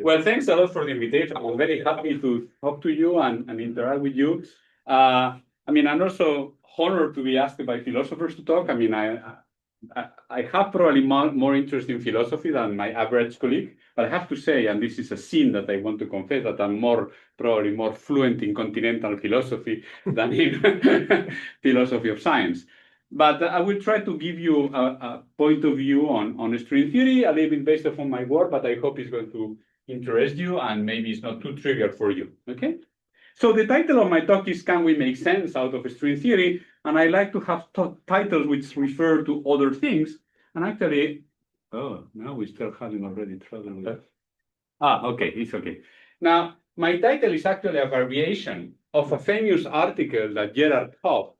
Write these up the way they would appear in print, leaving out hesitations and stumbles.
Well, thanks a lot for the invitation. I'm very happy to talk to you and interact with you. I'm also honored to be asked by philosophers to talk. I have probably more interest in philosophy than my average colleague, but I have to say, and this is a sin that I want to confess, that I'm probably more fluent in continental philosophy than in philosophy of science. But I will try to give you a point of view on string theory, a little bit based upon my work, but I hope it's going to interest you and maybe it's not too trivial for you, okay? So the title of my talk is Can We Make Sense Out of String Theory? And I like to have titles which refer to other things. And actually, now we're still having already trouble with that. Okay, it's okay. Now, my title is actually a variation of a famous article that Gerard Toft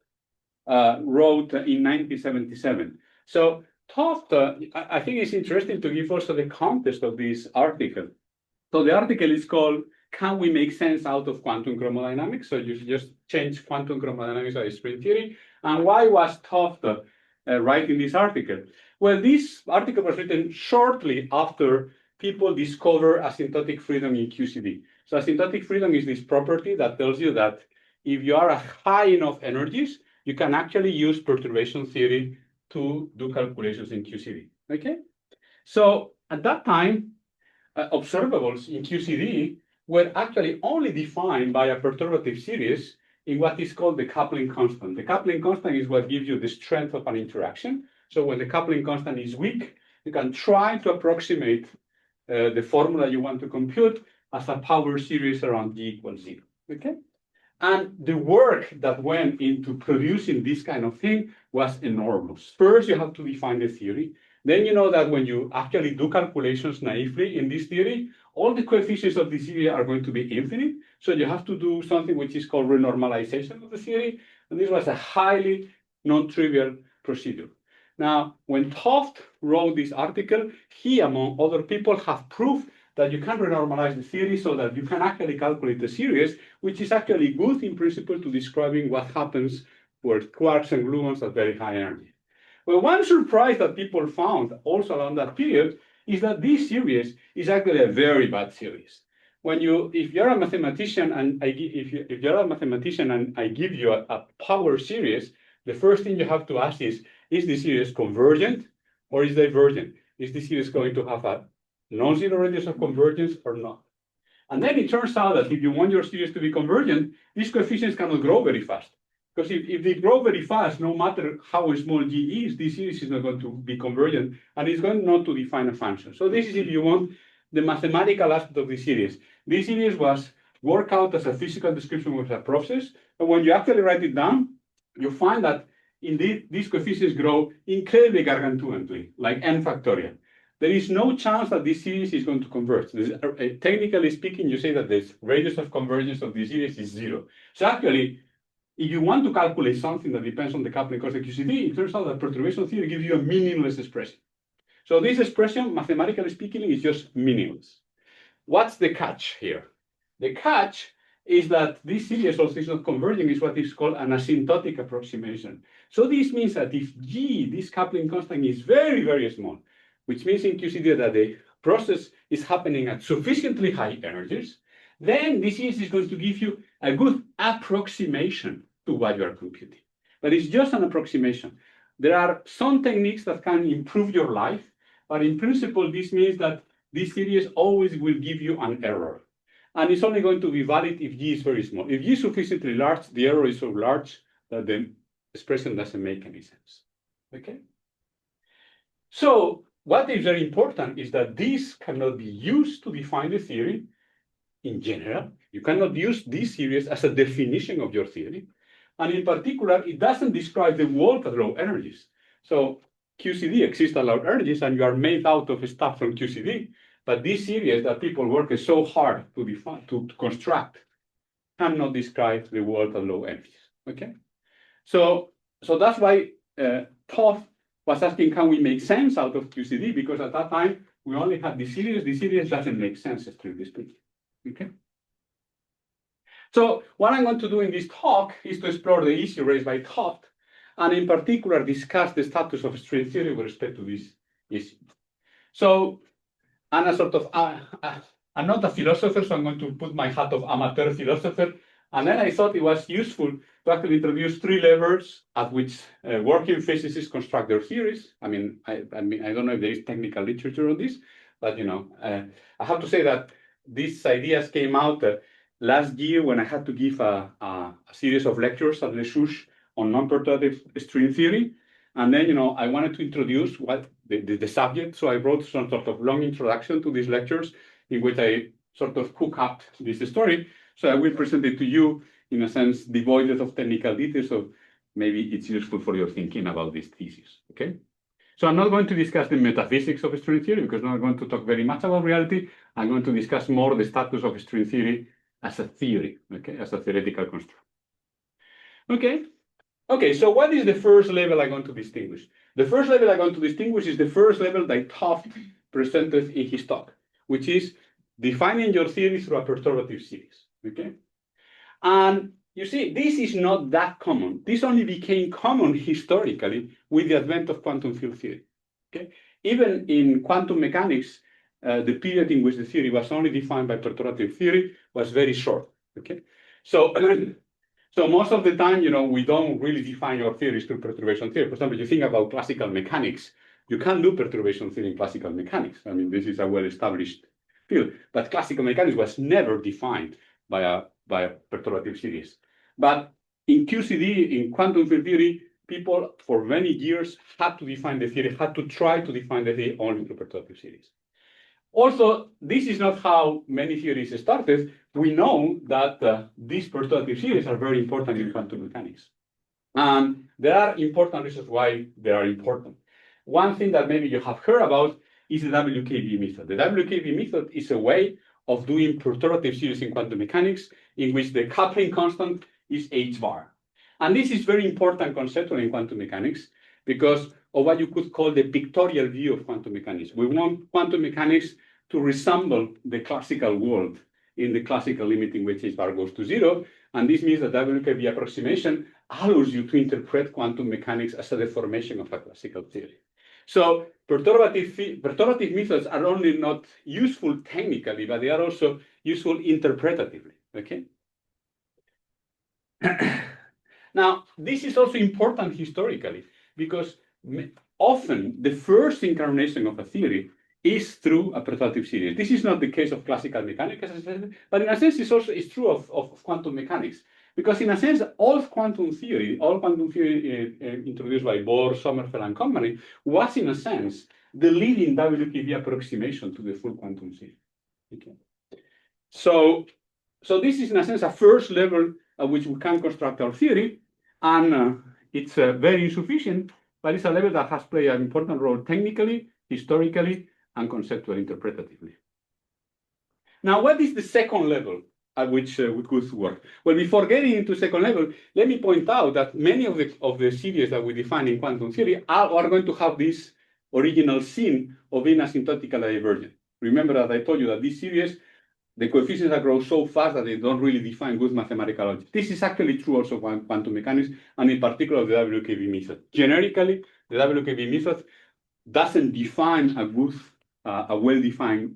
wrote in 1977. So Toft, I think it's interesting to give also the context of this article. So the article is called Can We Make Sense Out of Quantum Chromodynamics? So you just change quantum chromodynamics by string theory. And why was Toft writing this article? Well, this article was written shortly after people discover asymptotic freedom in QCD. So asymptotic freedom is this property that tells you that if you are at high enough energies, you can actually use perturbation theory to do calculations in QCD, okay? So at that time, observables in QCD were actually only defined by a perturbative series in what is called the coupling constant. The coupling constant is what gives you the strength of an interaction. So when the coupling constant is weak, you can try to approximate the formula you want to compute as a power series around G equals 0, okay? And the work that went into producing this kind of thing was enormous. First, you have to define the theory. Then you know that when you actually do calculations naively in this theory, all the coefficients of the theory are going to be infinite. So you have to do something which is called renormalization of the theory. And this was a highly non-trivial procedure. Now, when Toft wrote this article, he, among other people, have proved that you can renormalize the theory so that you can actually calculate the series, which is actually good in principle to describing what happens for quarks and gluons at very high energy. Well, one surprise that people found also around that period is that this series is actually a very bad series. If you're a mathematician and if you're a mathematician and I give you a power series, the first thing you have to ask is the series convergent or is divergent? Is the series going to have a non-zero radius of convergence or not? And then it turns out that if you want your series to be convergent, these coefficients cannot grow very fast. Because if they grow very fast, no matter how small G is, this series is not going to be convergent, and it's going not to define a function. So this is, if you want, the mathematical aspect of the series. This series was worked out as a physical description of a process, but when you actually write it down, you find that indeed these coefficients grow incredibly gargantuanly, like n factorial. There is no chance that this series is going to converge. Technically speaking, you say that the radius of convergence of the series is 0. So actually, if you want to calculate something that depends on the coupling constant QCD, it turns out that perturbation theory gives you a meaningless expression. So this expression, mathematically speaking, is just meaningless. What's the catch here? The catch is that this series also is not converging, is what is called an asymptotic approximation. So this means that if G, this coupling constant, is very, very small, which means in QCD that the process is happening at sufficiently high energies, then this is going to give you a good approximation to what you are computing. But it's just an approximation. There are some techniques that can improve your life, but in principle, this means that this series always will give you an error. And it's only going to be valid if G is very small. If G is sufficiently large, the error is so large that the expression doesn't make any sense, okay? So what is very important is that this cannot be used to define the theory in general. You cannot use this series as a definition of your theory. And in particular, it doesn't describe the world at low energies. So QCD exists at low energies, and you are made out of stuff from QCD. But this series that people work so hard to define, to construct, cannot describe the world at low energies. Okay, so that's why Toft was asking, can we make sense out of QCD? Because at that time we only had the series. The series doesn't make sense, strictly speaking. Okay. So what I'm going to do in this talk is to explore the issue raised by Toft, and in particular discuss the status of string theory with respect to this issue. So, and a sort of I'm not a philosopher, so I'm going to put my hat of amateur philosopher. And then I thought it was useful to actually introduce three levels at which working physicists construct their theories. I mean, I don't know if there is technical literature on this, but I have to say that these ideas came out last year when I had to give a series of lectures at Les Souches on non-perturbative string theory. And then, I wanted to introduce what the subject. So I wrote some sort of long introduction to these lectures in which I sort of cook up this story. So I will present it to you in a sense devoid of technical details. So maybe it's useful for your thinking about this thesis, okay? So I'm not going to discuss the metaphysics of string theory because I'm not going to talk very much about reality. I'm going to discuss more the status of string theory as a theory, okay, as a theoretical construct. Okay, so what is the first level I'm going to distinguish? The first level I'm going to distinguish is the first level that Toft presented in his talk, which is defining your theory through a perturbative series, okay? And you see, this is not that common. This only became common historically with the advent of quantum field theory, okay? Even in quantum mechanics, the period in which the theory was only defined by perturbative theory was very short, okay? So most of the time, we don't really define your theories through perturbation theory. For example, you think about classical mechanics, you can't do perturbation theory in classical mechanics. I mean, this is a well-established field, but classical mechanics was never defined by a perturbative series. But in QCD, in quantum field theory, people for many years had to define the theory, had to try to define the theory only through perturbative series. Also, this is not how many theories started. We know that these perturbative series are very important in quantum mechanics. And there are important reasons why they are important. One thing that maybe you have heard about is the WKB method. The WKB method is a way of doing perturbative series in quantum mechanics in which the coupling constant is h bar. And this is very important conceptually in quantum mechanics because of what you could call the pictorial view of quantum mechanics. We want quantum mechanics to resemble the classical world in the classical limit in which h bar goes to 0. And this means that WKB approximation allows you to interpret quantum mechanics as a deformation of a classical theory. So perturbative methods are only not useful technically, but they are also useful interpretatively, okay? Now, this is also important historically because often the first incarnation of a theory is through a perturbative series. This is not the case of classical mechanics, as I said, but in a sense, it's true of quantum mechanics. Because in a sense, all quantum theory introduced by Bohr, Sommerfeld, and company, was in a sense the leading WKB approximation to the full quantum theory. Okay. So this is in a sense a first level at which we can construct our theory, and it's very insufficient, but it's a level that has played an important role technically, historically, and conceptually interpretatively. Now, what is the second level at which we could work? Well, before getting into second level, let me point out that many of the series that we define in quantum theory are going to have this original sin of being asymptotically divergent. Remember that I told you that this series, the coefficients that grow so fast that they don't really define good mathematical objects. This is actually true also for quantum mechanics, and in particular the WKB method. Generically, the WKB method doesn't define a good, a well-defined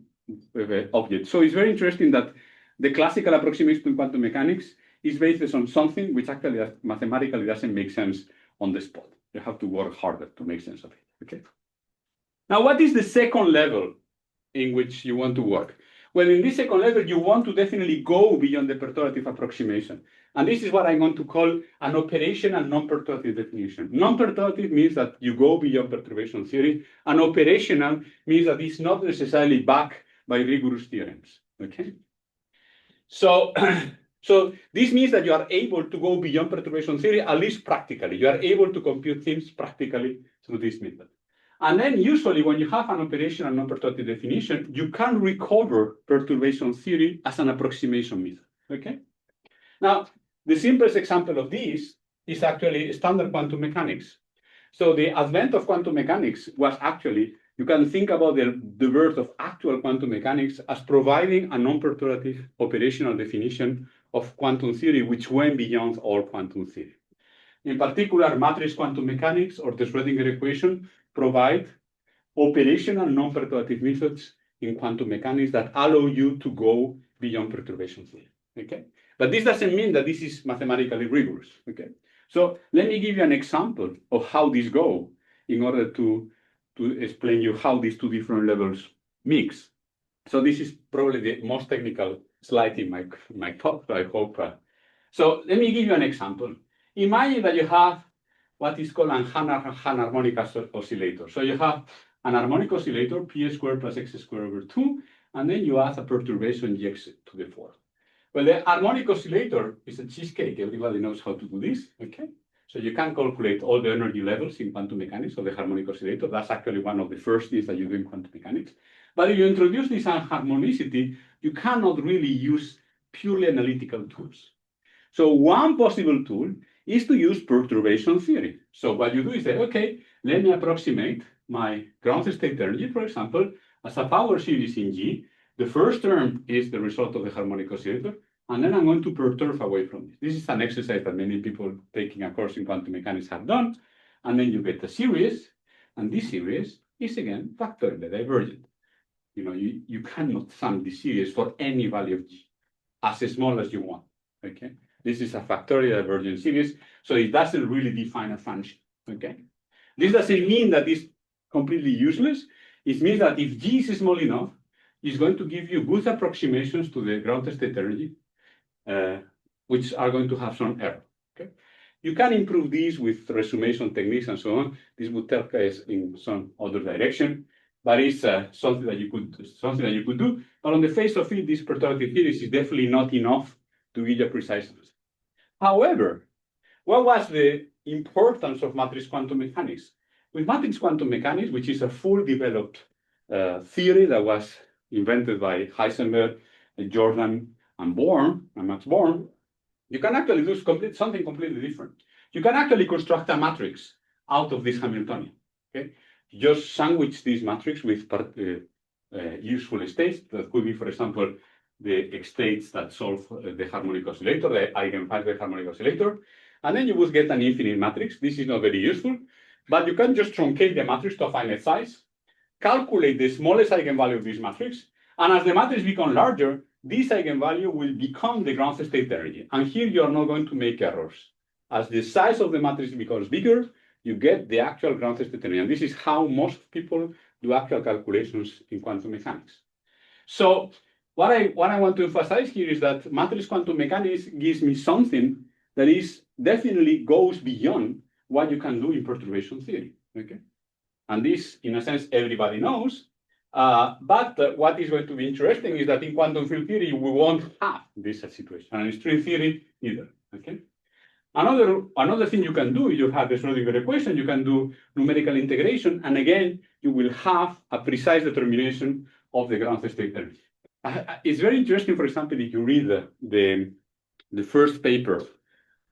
object. So it's very interesting that the classical approximation to quantum mechanics is based on something which actually mathematically doesn't make sense on the spot. You have to work harder to make sense of it, okay? Now, what is the second level in which you want to work? Well, in this second level, you want to definitely go beyond the perturbative approximation. And this is what I'm going to call an operational non-perturbative definition. Non-perturbative means that you go beyond perturbation theory, and operational means that it's not necessarily backed by rigorous theorems, okay? So this means that you are able to go beyond perturbation theory, at least practically. You are able to compute things practically through this method. And then usually when you have an operational non-perturbative definition, you can recover perturbation theory as an approximation method, okay? Now, the simplest example of this is actually standard quantum mechanics. So the advent of quantum mechanics was actually, you can think about the birth of actual quantum mechanics as providing a non-perturbative operational definition of quantum theory, which went beyond all quantum theory. In particular, matrix quantum mechanics or the Schrödinger equation provide operational non-perturbative methods in quantum mechanics that allow you to go beyond perturbation theory. Okay, but this doesn't mean that this is mathematically rigorous. Okay, so let me give you an example of how this goes in order to explain you how these two different levels mix. So this is probably the most technical slide in my talk, I hope. So let me give you an example. Imagine that you have what is called an harmonic oscillator. So you have an harmonic oscillator, p squared plus x squared over 2, and then you add a perturbation gx to the 4th. Well, the harmonic oscillator is a cheesecake. Everybody knows how to do this, okay? So you can calculate all the energy levels in quantum mechanics of the harmonic oscillator. That's actually one of the first things that you do in quantum mechanics. But if you introduce this harmonicity, you cannot really use purely analytical tools. So one possible tool is to use perturbation theory. So what you do is say, okay, let me approximate my ground state energy, for example, as a power series in G. The first term is the result of the harmonic oscillator, and then I'm going to perturb away from this. This is an exercise that many people taking a course in quantum mechanics have done. And then you get a series, and this series is again factorially divergent. You know, you cannot sum this series for any value of G, as small as you want, okay? This is a factorial divergent series, so it doesn't really define a function, okay? This doesn't mean that it's completely useless. It means that if G is small enough, it's going to give you good approximations to the ground state energy, which are going to have some error, okay? You can improve these with resummation techniques and so on. This would take us in some other direction, but it's something that you could do. But on the face of it, this perturbative series is definitely not enough to give you a precise answer. However, what was the importance of matrix quantum mechanics? With matrix quantum mechanics, which is a fully developed theory that was invented by Heisenberg, Jordan, and Max Born, you can actually do something completely different. You can actually construct a matrix out of this Hamiltonian. Okay, you just sandwich this matrix with useful states that could be, for example, the states that solve the harmonic oscillator, the eigenvalue of the harmonic oscillator, and then you would get an infinite matrix. This is not very useful, but you can just truncate the matrix to a finite size, calculate the smallest eigenvalue of this matrix, and as the matrix becomes larger, this eigenvalue will become the ground state energy. And here you are not going to make errors. As the size of the matrix becomes bigger, you get the actual ground state energy. And this is how most people do actual calculations in quantum mechanics. So what I want to emphasize here is that matrix quantum mechanics gives me something that is definitely goes beyond what you can do in perturbation theory. Okay, and this, in a sense, everybody knows. But what is going to be interesting is that in quantum field theory, we won't have this situation, and in string theory either. Okay. Another thing you can do, you have the Schrödinger equation, you can do numerical integration, and again, you will have a precise determination of the ground state energy. It's very interesting, for example, if you read the first paper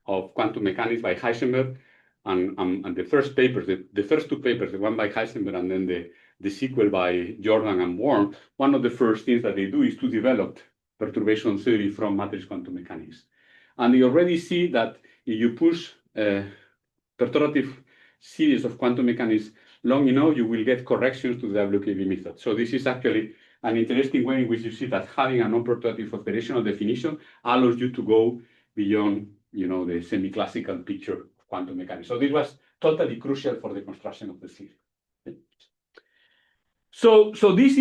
of quantum mechanics by Heisenberg, and the first papers, the first two papers, the one by Heisenberg and then the sequel by Jordan and Born, one of the first things that they do is to develop perturbation theory from matrix quantum mechanics. And you already see that if you push perturbative series of quantum mechanics long enough, you will get corrections to the WKB method. So this is actually an interesting way in which you see that having a non-perturbative operational definition allows you to go beyond, the semi-classical picture of quantum mechanics. So this was totally crucial for the construction of the theory. So this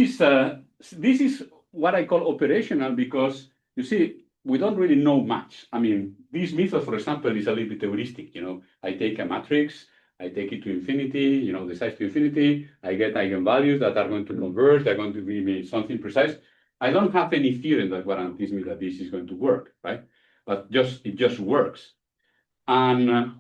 is what I call operational, because you see, we don't really know much. I mean, this method, for example, is a little bit heuristic. I take a matrix, I take it to infinity, the size to infinity, I get eigenvalues that are going to converge, they're going to give me something precise. I don't have any theorem that guarantees me that this is going to work, right? But it just works. And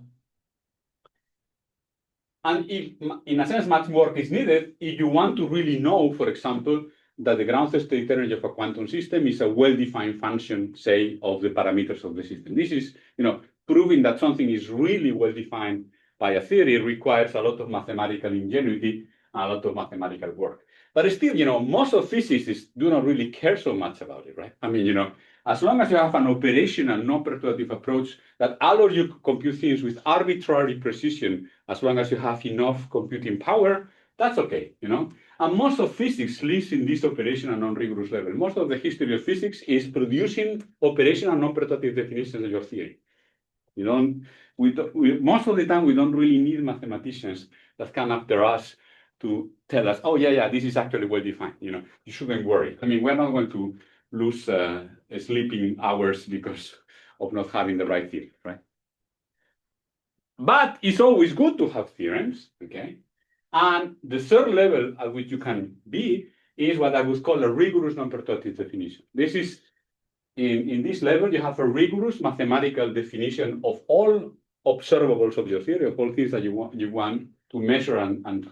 if, in a sense, much work is needed if you want to really know, for example, that the ground state energy of a quantum system is a well-defined function, say, of the parameters of the system. This is, proving that something is really well-defined by a theory requires a lot of mathematical ingenuity and a lot of mathematical work. But still, most of physicists do not really care so much about it, right? I mean, as long as you have an operational, non-perturbative approach that allows you to compute things with arbitrary precision, as long as you have enough computing power, That's okay, you know. And most of physics lives in this operational non-rigorous level. Most of the history of physics is producing operational non-productive definitions of your theory. You don't, most of the time, we don't really need mathematicians that come after us to tell us, oh, yeah, this is actually well defined. You know, you shouldn't worry. I mean, we're not going to lose sleeping hours because of not having the right theory, right? But it's always good to have theorems, okay? And the third level at which you can be is what I would call a rigorous non-productive definition. This is, in this level, you have a rigorous mathematical definition of all observables of your theory, of all things that you want to measure and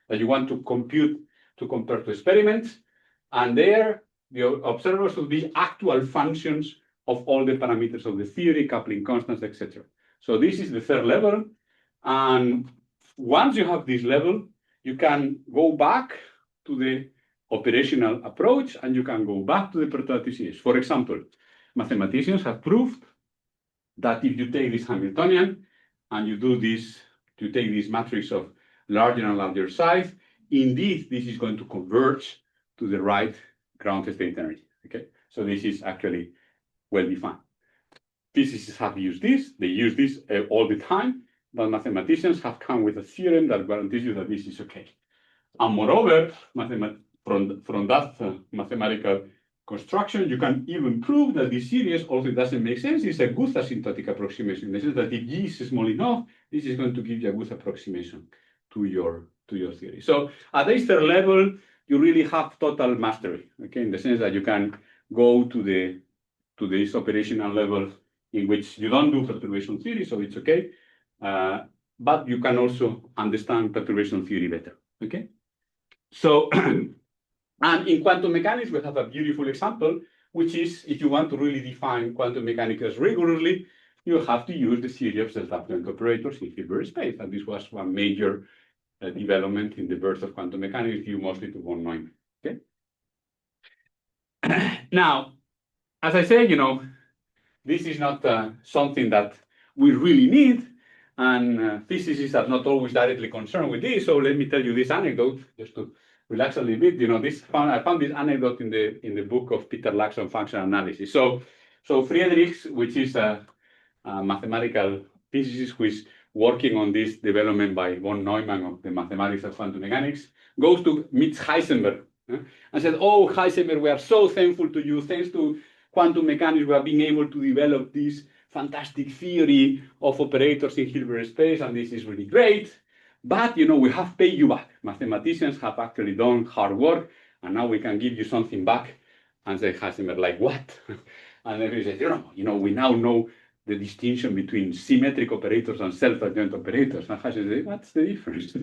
that you want to compute to compare to experiments. And there, the observables will be actual functions of all the parameters of the theory, coupling constants, etc. So this is the third level. And once you have this level, you can go back to the operational approach and you can go back to the productive series. For example, mathematicians have proved that if you take this Hamiltonian and you do this, you take this matrix of larger and larger size, indeed, this is going to converge to the right ground state energy. Okay, so this is actually well defined. Physicists have used this, they use this all the time, but mathematicians have come with a theorem that guarantees you that this is okay. And moreover, from that mathematical construction, you can even prove that this series, although it doesn't make sense, is a good asymptotic approximation. In the sense that if G is small enough, this is going to give you a good approximation to your theory. So at this third level, you really have total mastery, okay, in the sense that you can go to this operational level in which you don't do perturbation theory, so it's okay. But you can also understand perturbation theory better, okay? So, and in quantum mechanics, we have a beautiful example, which is if you want to really define quantum mechanics rigorously, you have to use the theory of self-appliant operators in Hilbert space. And this was one major development in the birth of quantum mechanics, due mostly to von Neumann, okay? Now, as I say, you know, this is not something that we really need, and physicists are not always directly concerned with this. So let me tell you this anecdote, just to relax a little bit. You know, I found this anecdote in the book of Peter Lacks on functional analysis. So Friedrichs, which is a mathematical physicist who is working on this development by von Neumann of the mathematics of quantum mechanics, goes to meet Heisenberg and said, "Oh, Heisenberg, we are so thankful to you. Thanks to quantum mechanics, we have been able to develop this fantastic theory of operators in Hilbert space, and this is really great. But, you know, we have paid you back. Mathematicians have actually done hard work, and now we can give you something back." And say, Heisenberg, like what? And then he says, you know, we now know the distinction between symmetric operators and self-adjoint operators. And Heisenberg says, what's the difference?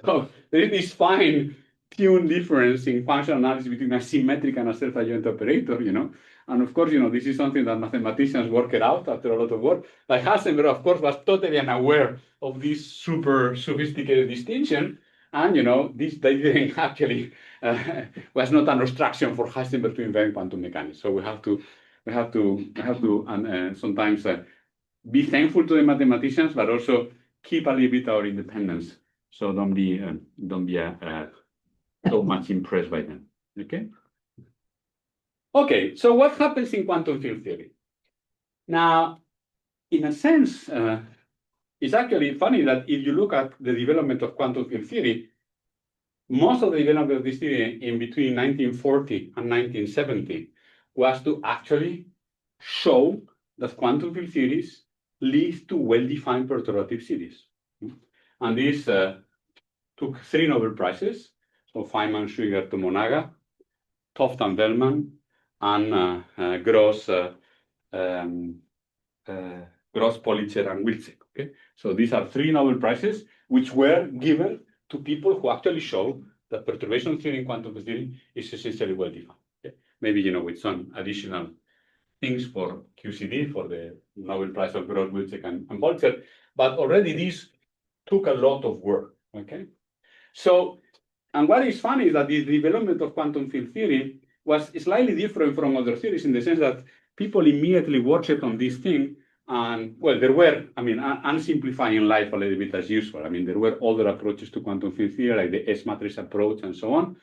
So there is this fine-tuned difference in functional analysis between a symmetric and a self-adjoint operator, you know. And of course, you know, this is something that mathematicians work it out after a lot of work. Like Heisenberg, of course, was totally unaware of this super sophisticated distinction. And, you know, they didn't actually, was not an obstruction for Heisenberg to invent quantum mechanics. So we have to sometimes be thankful to the mathematicians, but also keep a little bit our independence. So don't be so much impressed by them, okay? Okay, so what happens in quantum field theory? Now, in a sense, it's actually funny that if you look at the development of quantum field theory, most of the development of this theory in between 1940 and 1970 was to actually show that quantum field theories lead to well-defined perturbative series. And this took 3 Nobel Prizes, so Feynman, Schwinger, Tomonaga, Toft and Bellman, and Gross, Politzer, and Wilczek. Okay, so these are 3 Nobel Prizes which were given to people who actually show that perturbation theory in quantum theory is essentially well defined. Okay? Maybe, you know, with some additional things for QCD, for the Nobel Prize of Gross, Wilczek, and Politzer, but already this took a lot of work. Okay, so, and what is funny is that the development of quantum field theory was slightly different from other theories in the sense that people immediately worship on this thing And well, there were, I mean, I'm simplifying life a little bit as usual. I mean, there were other approaches to quantum field theory, like the S-matrix approach and so on.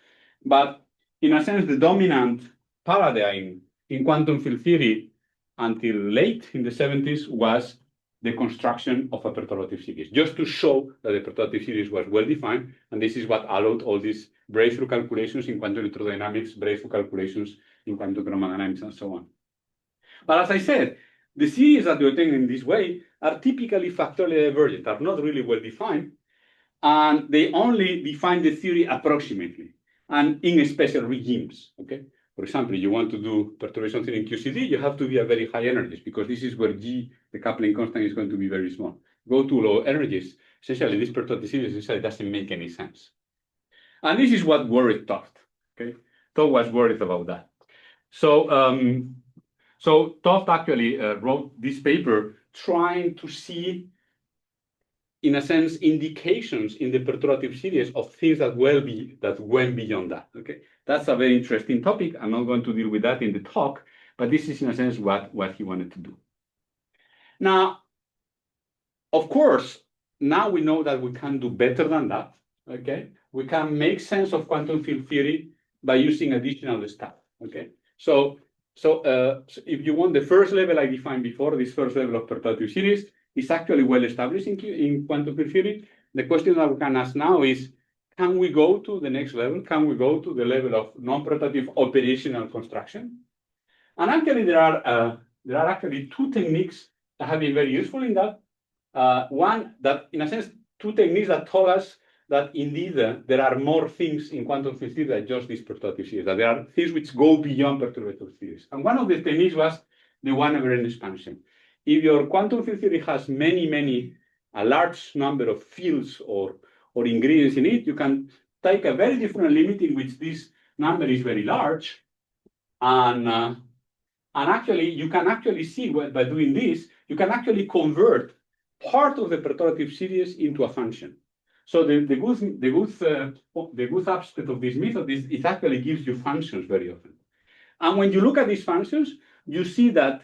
But in a sense, the dominant paradigm in quantum field theory until late in the 70s was the construction of a perturbative series, just to show that the perturbative series was well defined. And this is what allowed all these breakthrough calculations in quantum electrodynamics, breakthrough calculations in quantum chromodynamics, and so on. But as I said, the series that we obtain in this way are typically factorially divergent, are not really well defined, and they only define the theory approximately and in special regimes. Okay. For example, you want to do perturbation theory in QCD, you have to be at very high energies because this is where G, the coupling constant, is going to be very small. Go to low energies, essentially this perturbative series essentially doesn't make any sense. And this is what worried Toft. Okay, Toft was worried about that. So Toft actually wrote this paper trying to see, in a sense, indications in the perturbative series of things that went beyond that. Okay, that's a very interesting topic. I'm not going to deal with that in the talk, but this is, in a sense, what he wanted to do. Now, of course, now we know that we can do better than that. Okay, we can make sense of quantum field theory by using additional stuff. Okay, so if you want the first level I defined before, this first level of perturbative series is actually well established in quantum field theory. The question that we can ask now is, can we go to the next level? Can we go to the level of non-perturbative operational construction? And actually, there are actually two techniques that have been very useful in that. One that, in a sense, two techniques that told us that indeed there are more things in quantum field theory than just these perturbative series, that there are things which go beyond perturbative series. And one of the techniques was the one-over-n expansion. If your quantum field theory has a large number of fields or ingredients in it, you can take a very different limit in which this number is very large. And actually, you can actually see by doing this, you can actually convert part of the perturbative series into a function. So the good aspect of this method is it actually gives you functions very often. And when you look at these functions, you see that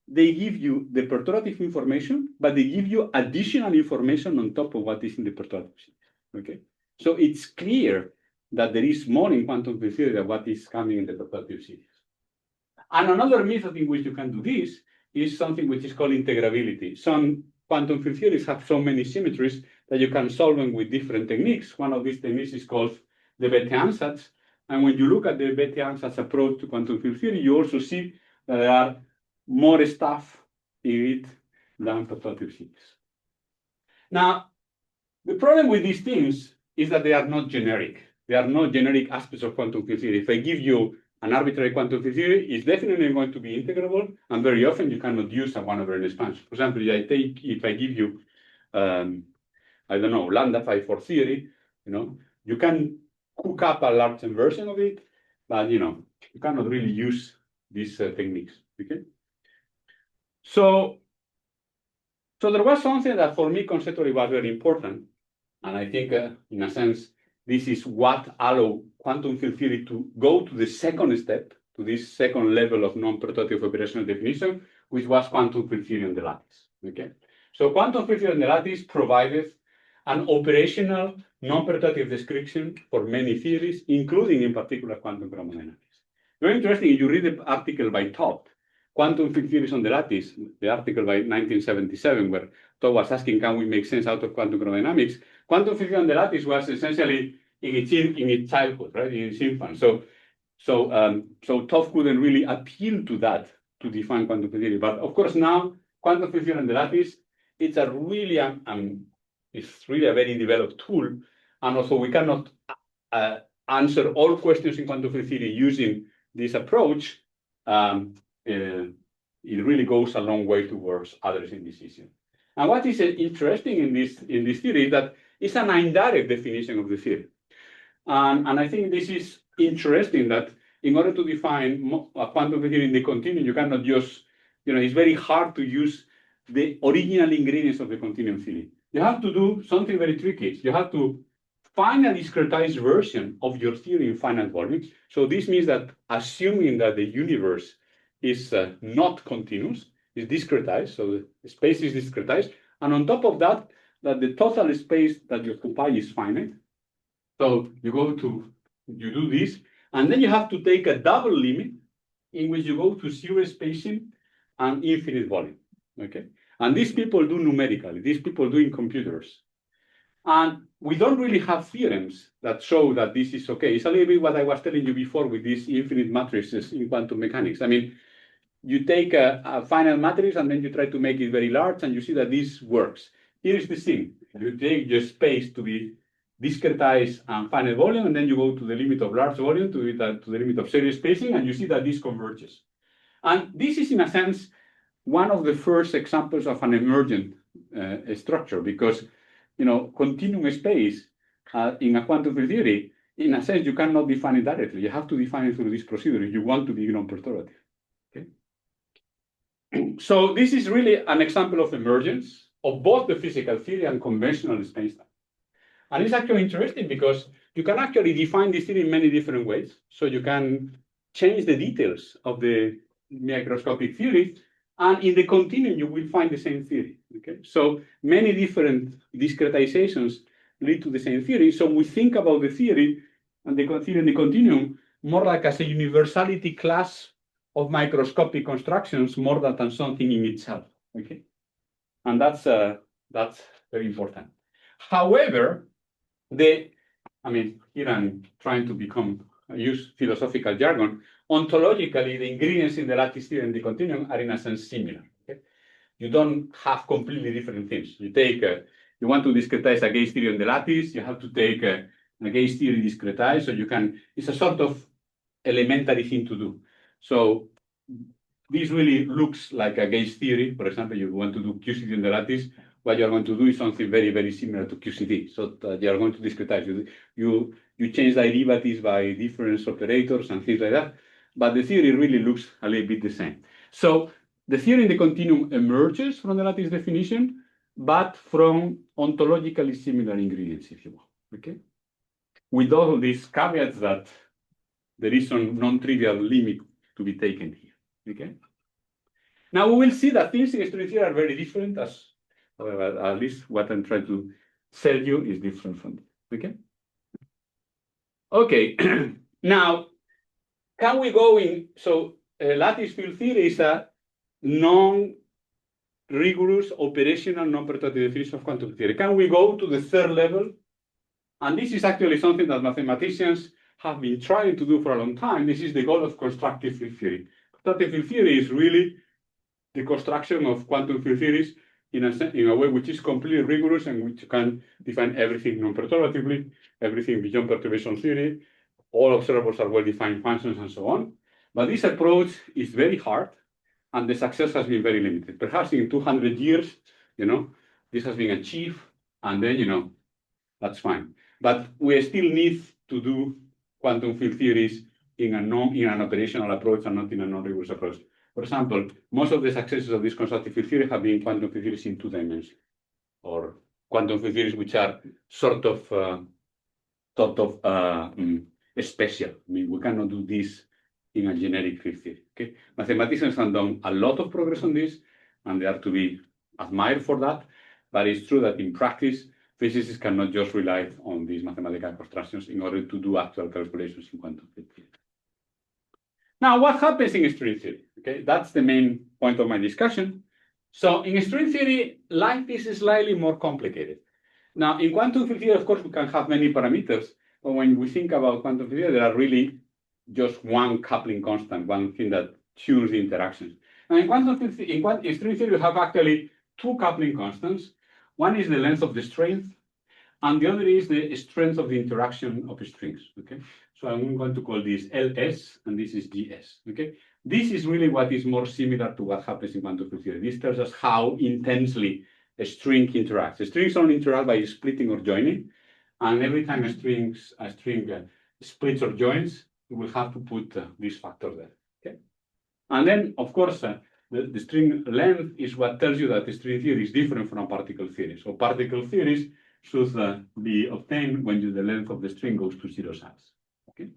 they give you the perturbative information, but they give you additional information on top of what is in the perturbative series. Okay, so it's clear that there is more in quantum field theory than what is coming in the perturbative series. And another method in which you can do this is something which is called integrability. Some quantum field theories have so many symmetries that you can solve them with different techniques. One of these techniques is called the Bethe-Ansatz. And when you look at the Bethe-Ansatz approach to quantum field theory, you also see that there are more stuff in it than perturbative series. Now, the problem with these things is that they are not generic. They are not generic aspects of quantum field theory. If I give you an arbitrary quantum field theory, it's definitely going to be integrable, and very often you cannot use a one-over-n expansion. For example, if I give you, I don't know, lambda phi for theory, you can cook up a large inversion of it, but you cannot really use these techniques. Okay. So there was something that for me conceptually was very important, and I think in a sense this is what allowed quantum field theory to go to the second step, to this second level of non-perturbative operational definition, which was quantum field theory on the lattice. Okay, so quantum field theory on the lattice provided an operational non-perturbative description for many theories, including in particular quantum chromodynamics. Very interesting, if you read the article by Toft, Quantum Field Theories on the Lattice, the article by 1977, where Toft was asking, can we make sense out of quantum chromodynamics? Quantum field theory on the lattice was essentially in its childhood, right, in its infant. So Toft couldn't really appeal to that to define quantum field theory. But of course now, quantum field theory on the lattice, it's a really it's really a very developed tool, and also we cannot answer all questions in quantum field theory using this approach. It really goes a long way towards addressing this issue. And what is interesting in this theory is that it's an indirect definition of the theory. And I think this is interesting that in order to define a quantum field theory in the continuum, you cannot just, it's very hard to use the original ingredients of the continuum theory. You have to do something very tricky. You have to find a discretized version of your theory in finite volumes. So this means that assuming that the universe is not continuous, is discretized, so the space is discretized, and on top of that, that the total space that you occupy is finite. So you do this, and then you have to take a double limit in which you go to zero spacing and infinite volume, okay? And these people do numerically, these people do in computers. And we don't really have theorems that show that this is okay. It's a little bit what I was telling you before with these infinite matrices in quantum mechanics. I mean, you take a finite matrix and then you try to make it very large and you see that this works. Here is the thing. You take your space to be discretized and finite volume, and then you go to the limit of large volume to the limit of zero spacing, and you see that this converges. And this is, in a sense, one of the first examples of an emergent structure, because continuum space in a quantum field theory, in a sense, you cannot define it directly. You have to define it through this procedure if you want to be non-perturbative. Okay. So this is really an example of emergence of both the physical theory and conventional spacetime. And it's actually interesting because you can actually define this theory in many different ways. So you can change the details of the microscopic theory, and in the continuum, you will find the same theory. Okay, so many different discretizations lead to the same theory. So we think about the theory and the theory in the continuum more like as a universality class of microscopic constructions more than something in itself. Okay, and that's very important. However, here I'm trying to use philosophical jargon. Ontologically, the ingredients in the lattice theory and the continuum are in a sense similar. Okay? You don't have completely different things. You want to discretize a gauge theory on the lattice, you have to take a gauge theory discretized, so it's a sort of elementary thing to do. So this really looks like a gauge theory. For example, you want to do QCD on the lattice, what you're going to do is something very, very similar to QCD. So you're going to discretize. You change derivatives by difference operators and things like that. But the theory really looks a little bit the same. So the theory in the continuum emerges from the lattice definition, but from ontologically similar ingredients, if you will. Okay? With all these caveats that there is some non-trivial limit to be taken here. Okay? Now we will see that things in string theory are very different, at least what I'm trying to tell you is different from this. Okay? Okay. Now, can we go in? So, lattice field theory is a non-rigorous operational non-perturbative definition of quantum theory. Can we go to the third level? And this is actually something that mathematicians have been trying to do for a long time. This is the goal of constructive field theory. Constructive field theory is really the construction of quantum field theories in a way which is completely rigorous and which can define everything non-perturbatively, everything beyond perturbation theory. All observables are well-defined functions and so on. But this approach is very hard, and the success has been very limited. Perhaps in 200 years, this has been achieved, and then, that's fine. But we still need to do quantum field theories in an operational approach and not in a non-rigorous approach. For example, most of the successes of this constructive field theory have been quantum field theories in 2 dimensions, or quantum field theories which are sort of special. I mean, we cannot do this in a generic field theory. Okay, mathematicians have done a lot of progress on this, and they are to be admired for that. But it's true that in practice, physicists cannot just rely on these mathematical constructions in order to do actual calculations in quantum field theory. Now, what happens in string theory? Okay, that's the main point of my discussion. So in string theory, life is slightly more complicated. Now, in quantum field theory, of course, we can have many parameters, but when we think about quantum field theory, there are really just one coupling constant, one thing that tunes the interactions. Now, in string theory, we have actually 2 coupling constants. One is the length of the strength, and the other is the strength of the interaction of strings. Okay, so I'm going to call this LS, and this is GS. Okay, this is really what is more similar to what happens in quantum field theory. This tells us how intensely a string interacts. The strings only interact by splitting or joining, and every time a string splits or joins, you will have to put this factor there. Okay, and then of course the string length is what tells you that the string theory is different from particle theory. So particle theories should be obtained when the length of the string goes to 0 size. Okay.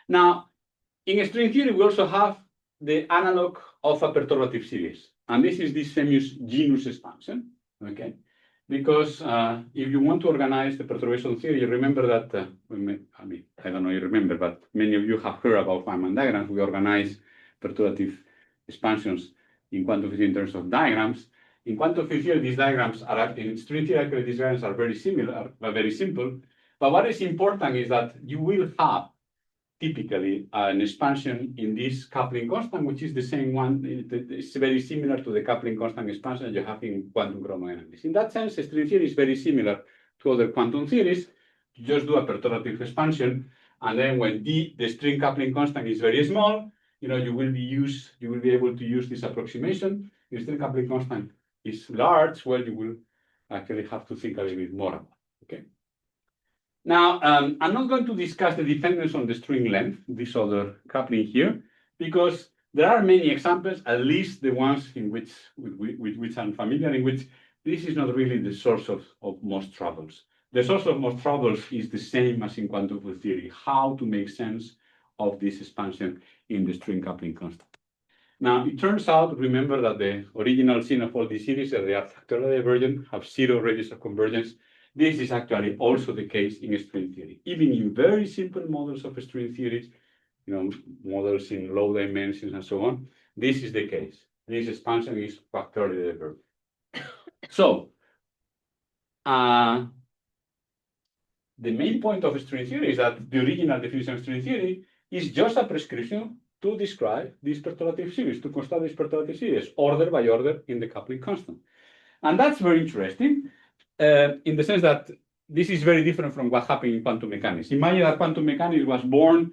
Now, in string theory, we also have the analog of a perturbative series. And this is this famous genus expansion, okay? Because if you want to organize the perturbation theory, remember that, I don't know you remember, but many of you have heard about Feynman diagrams. We organize perturbative expansions in quantum physics in terms of diagrams. In quantum physics, these diagrams are, in string theory, actually, these diagrams are very similar, very simple. But what is important is that you will have typically an expansion in this coupling constant, which is the same one. It's very similar to the coupling constant expansion you have in quantum chromodynamics. In that sense, string theory is very similar to other quantum theories. You just do a perturbative expansion, and then when the string coupling constant is very small, you will be able to use this approximation. If string coupling constant is large, well, you will actually have to think a little bit more about it. Okay. Now, I'm not going to discuss the dependence on the string length, this other coupling here, because there are many examples, at least the ones with which I'm familiar, in which this is not really the source of most troubles. The source of most troubles is the same as in quantum field theory, how to make sense of this expansion in the string coupling constant. Now, it turns out, remember that the original scene of all these series, that they are factorially divergent, have zero radius of convergence. This is actually also the case in string theory. Even in very simple models of string theories, models in low dimensions and so on, this is the case. This expansion is factorially divergent. So, the main point of string theory is that the original definition of string theory is just a prescription to describe this perturbative series, to construct this perturbative series, order by order in the coupling constant. And that's very interesting. In the sense that this is very different from what happened in quantum mechanics. Imagine that quantum mechanics was born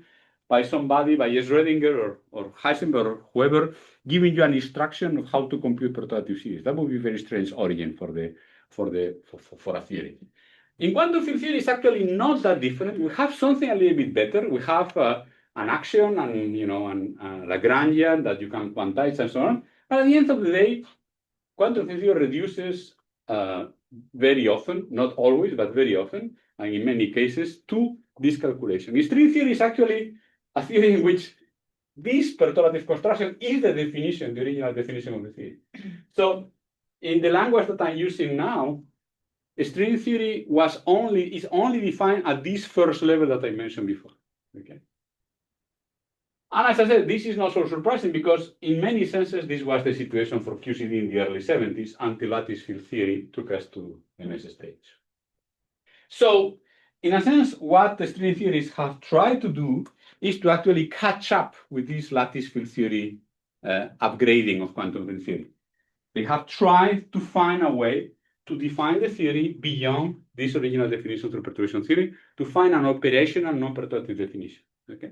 by somebody, by Schrödinger or Heisenberg or whoever, giving you an instruction of how to compute perturbative series. That would be a very strange origin for a theory. In quantum field theory, it's actually not that different. We have something a little bit better. We have an axion and and Lagrangian that you can quantize and so on. But at the end of the day, quantum field theory reduces very often, not always, but very often, and in many cases, to this calculation. String theory is actually a theory in which this perturbative construction is the definition, the original definition of the theory. So, in the language that I'm using now, string theory is only defined at this first level that I mentioned before. Okay. And as I said, this is not so surprising because in many senses, this was the situation for QCD in the early 70s until lattice field theory took us to the next stage. So in a sense, what the string theorists have tried to do is to actually catch up with this lattice field theory upgrading of quantum field theory. They have tried to find a way to define the theory beyond this original definition through perturbation theory to find an operational non-perturbative definition. Okay.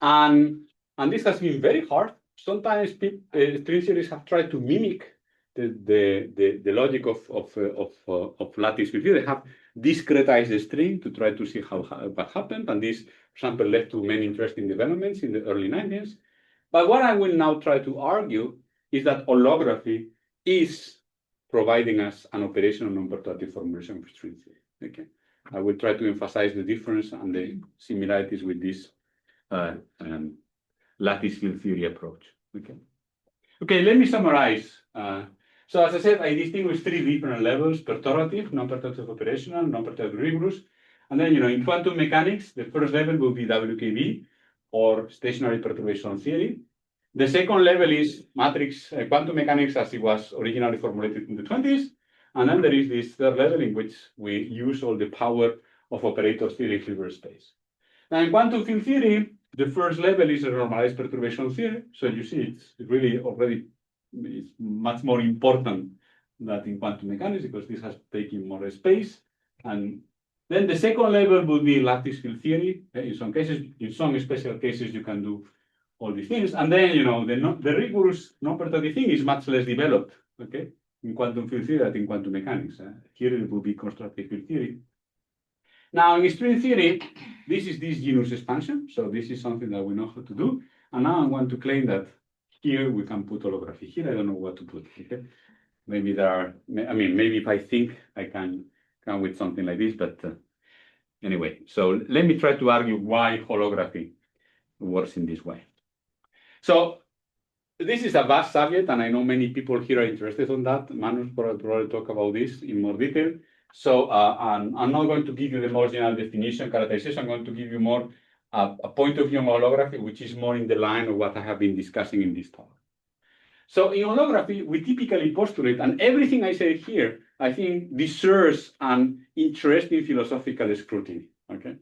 And this has been very hard. Sometimes string theorists have tried to mimic the logic of lattice field theory. They have discretized the string to try to see what happened. And this, for example, led to many interesting developments in the early 90s. But what I will now try to argue is that holography is providing us an operational non-perturbative formulation of string theory. Okay. I will try to emphasize the difference and the similarities with this lattice field theory approach. Okay, let me summarize. So as I said, I distinguish three different levels: perturbative, non-perturbative operational, non-perturbative rigorous. And then, in quantum mechanics, the first level will be WKB, or stationary perturbation theory. The second level is matrix quantum mechanics as it was originally formulated in the 20s. And then there is this third level in which we use all the power of operator theory in Hilbert space. Now, in quantum field theory, the first level is a normalized perturbation theory. So you see, it's really already much more important than in quantum mechanics because this has taken more space. And then the second level would be lattice field theory. In some cases, in some special cases, you can do all these things. And then, the rigorous non-perturbative thing is much less developed, okay, in quantum field theory than in quantum mechanics. Here it will be constructive field theory. Now, in string theory, this is this genus expansion. So this is something that we know how to do. And now I want to claim that here we can put holography. Here, I don't know what to put. Okay? Maybe maybe if I think I can come with something like this, but anyway. So let me try to argue why holography works in this way. So this is a vast subject, and I know many people here are interested on that. Manu's probably talk about this in more detail. So I'm not going to give you the more general definition, characterization. I'm going to give you more a point of view on holography, which is more in the line of what I have been discussing in this talk. So in holography, we typically postulate, and everything I say here, I think deserves an interesting philosophical scrutiny, okay?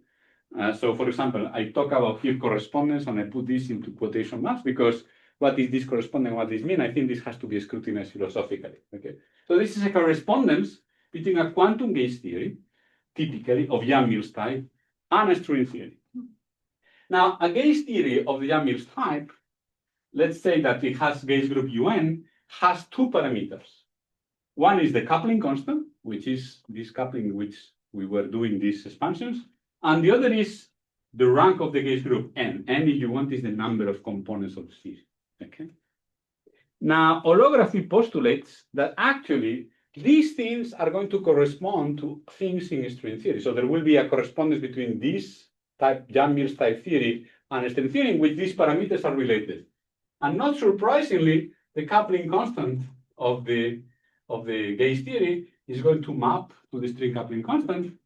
So for example, I talk about here correspondence, and I put this into quotation marks because what is this correspondence, what does this mean? I think this has to be scrutinized philosophically, okay? So this is a correspondence between a quantum gauge theory, typically of Yang-Mills type, and a string theory. Now, a gauge theory of the Yang-Mills type, let's say that it has gauge group UN, has two parameters. One is the coupling constant, which is this coupling which we were doing these expansions, and the other is the rank of the gauge group N. N, if you want, is the number of components of the series. Okay. Now, holography postulates that actually these things are going to correspond to things in string theory. So there will be a correspondence between this type, Yang-Mills type theory, and string theory in which these parameters are related. And not surprisingly, the coupling constant of the gauge theory is going to map to the string coupling constant.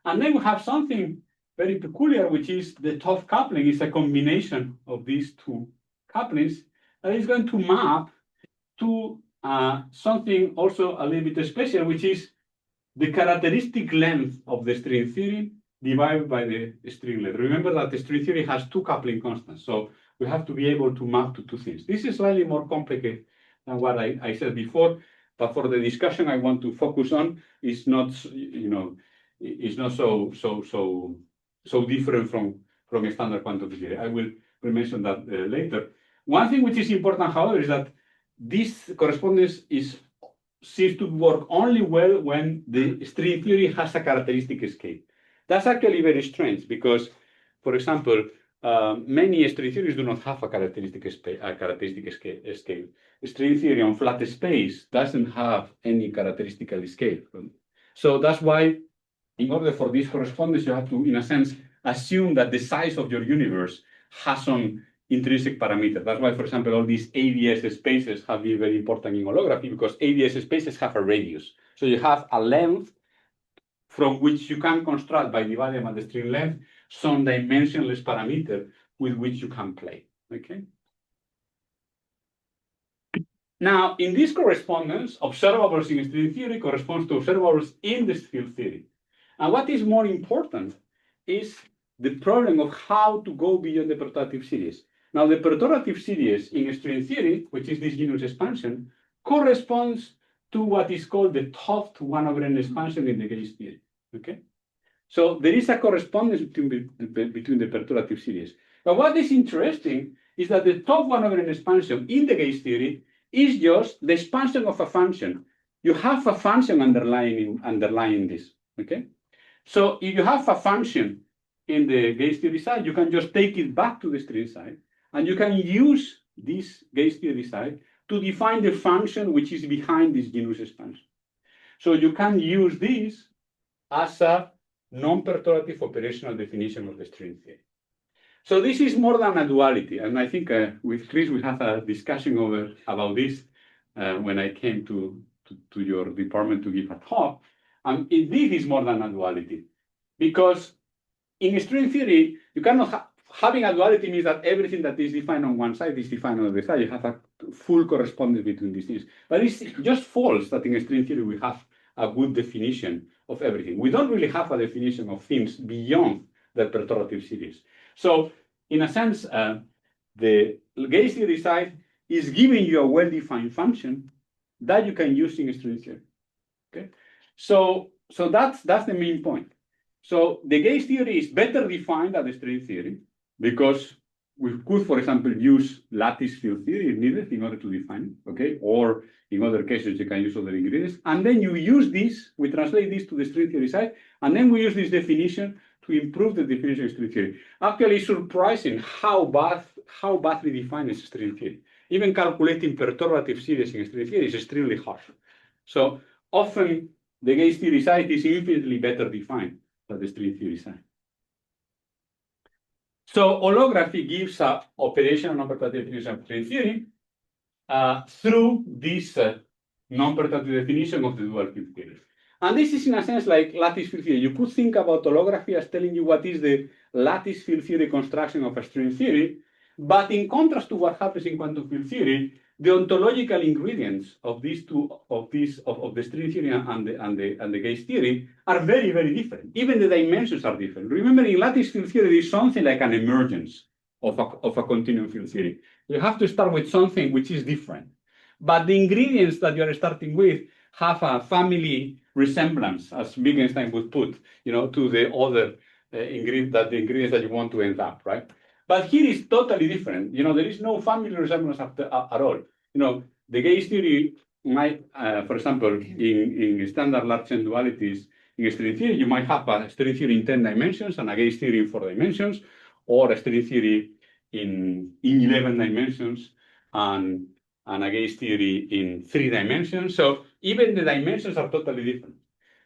And then we have something very peculiar, which is the top coupling is a combination of these two couplings that is going to map to something also a little bit special, which is the characteristic length of the string theory divided by the string length. Remember that the string theory has two coupling constants, so we have to be able to map to two things. This is slightly more complicated than what I said before, but for the discussion I want to focus on is not, it's not so different from a standard quantum theory. I will mention that later. One thing which is important, however, is that this correspondence seems to work only well when the string theory has a characteristic scale. That's actually very strange because, for example, many string theories do not have a characteristic scale. String theory on flat space doesn't have any characteristical scale. So that's why, in order for this correspondence, you have to, in a sense, assume that the size of your universe has some intrinsic parameter. That's why, for example, all these ADS spaces have been very important in holography because ADS spaces have a radius. So you have a length from which you can construct, by dividing by the string length, some dimensionless parameter with which you can play, okay? Now, in this correspondence, observables in string theory corresponds to observables in the field theory. And what is more important is the problem of how to go beyond the perturbative series. Now, the perturbative series in string theory, which is this genus expansion, corresponds to what is called the top 1 over n expansion in the gauge theory. Okay, so there is a correspondence between the perturbative series. But what is interesting is that the top 1 over n expansion in the gauge theory is just the expansion of a function. You have a function underlying this. Okay, so if you have a function in the gauge theory side, you can just take it back to the string side, and you can use this gauge theory side to define the function which is behind this genus expansion. So you can use this as a non-perturbative operational definition of the string theory. So this is more than a duality, and I think with Chris we had a discussion about this when I came to your department to give a talk, and indeed is more than a duality, because in string theory you cannot having a duality means that everything that is defined on one side is defined on the other side. You have a full correspondence between these things, but it's just false that in string theory we have a good definition of everything. We don't really have a definition of things beyond the perturbative series. So, in a sense, the gauge theory side is giving you a well-defined function that you can use in string theory. Okay, so that's the main point. So the gauge theory is better defined than the string theory because we could, for example, use lattice field theory if needed in order to define it, okay? Or in other cases, you can use other ingredients. And then you use this, we translate this to the string theory side, and then we use this definition to improve the definition of string theory. Actually, it's surprising how badly defined is string theory. Even calculating perturbative series in string theory is extremely hard. So often, the gauge theory side is infinitely better defined than the string theory side. So holography gives a operational non-perturbative definition of string theory through this non-perturbative definition of the dual field theory. And this is in a sense like lattice field theory. You could think about holography as telling you what is the lattice field theory construction of a string theory, but in contrast to what happens in quantum field theory, the ontological ingredients of these two, of the string theory and the gauge theory are very, very different. Even the dimensions are different. Remember, in lattice field theory, there is something like an emergence of a continuum field theory. You have to start with something which is different. But the ingredients that you are starting with have a family resemblance, as Wittgenstein would put, to the other ingredients that you want to end up, right? But here is totally different. There is no family resemblance at all. The gauge theory might, for example, in standard large chain dualities, in string theory, you might have a string theory in 10 dimensions and a gauge theory in 4 dimensions, or a string theory in 11 dimensions and a gauge theory in 3 dimensions. So even the dimensions are totally different.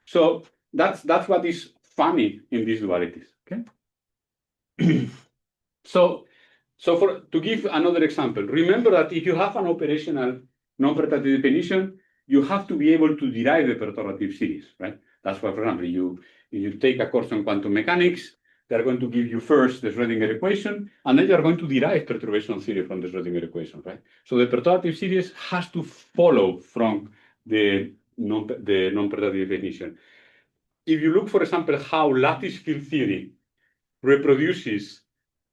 So that's what is funny in these dualities. Okay. So to give another example, remember that if you have an operational non-perturbative definition, you have to be able to derive the perturbative series, right? That's why, for example, you take a course on quantum mechanics, they're going to give you first the Schrödinger equation, and then you're going to derive perturbation theory from the Schrödinger equation, right? So the perturbative series has to follow from the non-perturbative definition. If you look, for example, how lattice field theory reproduces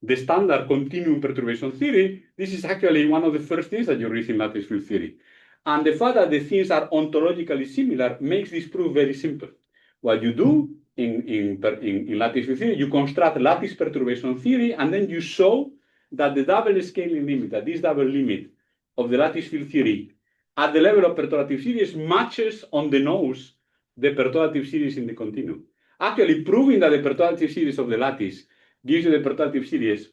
the standard continuum perturbation theory, this is actually one of the first things that you read in lattice field theory. And the fact that the things are ontologically similar makes this proof very simple. What you do in lattice field theory, you construct lattice perturbation theory, and then you show that the double scaling limit, that this double limit of the lattice field theory at the level of perturbative series matches on the nose the perturbative series in the continuum. Actually, proving that the perturbative series of the lattice gives you the perturbative series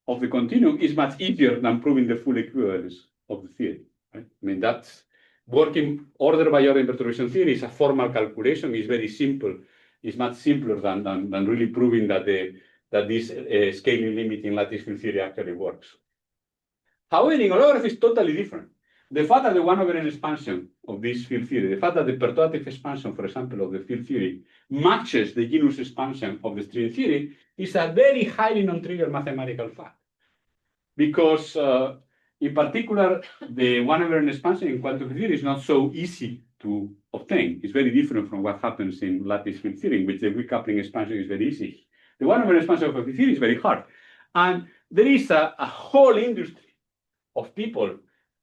of the continuum is much easier than proving the full equivalence of the theory. Right? I mean, that's working order by order in perturbation theory is a formal calculation. It's very simple. It's much simpler than really proving that this scaling limit in lattice field theory actually works. However, in holography is totally different. The fact that the 1/n expansion of this field theory, the fact that the perturbative expansion, for example, of the field theory matches the genus expansion of the string theory is a very highly non-trivial mathematical fact. Because, in particular, the 1/n expansion in quantum theory is not so easy to obtain. It's very different from what happens in lattice field theory, in which the weak coupling expansion is very easy. The 1/n expansion of the theory is very hard. And there is a whole industry of people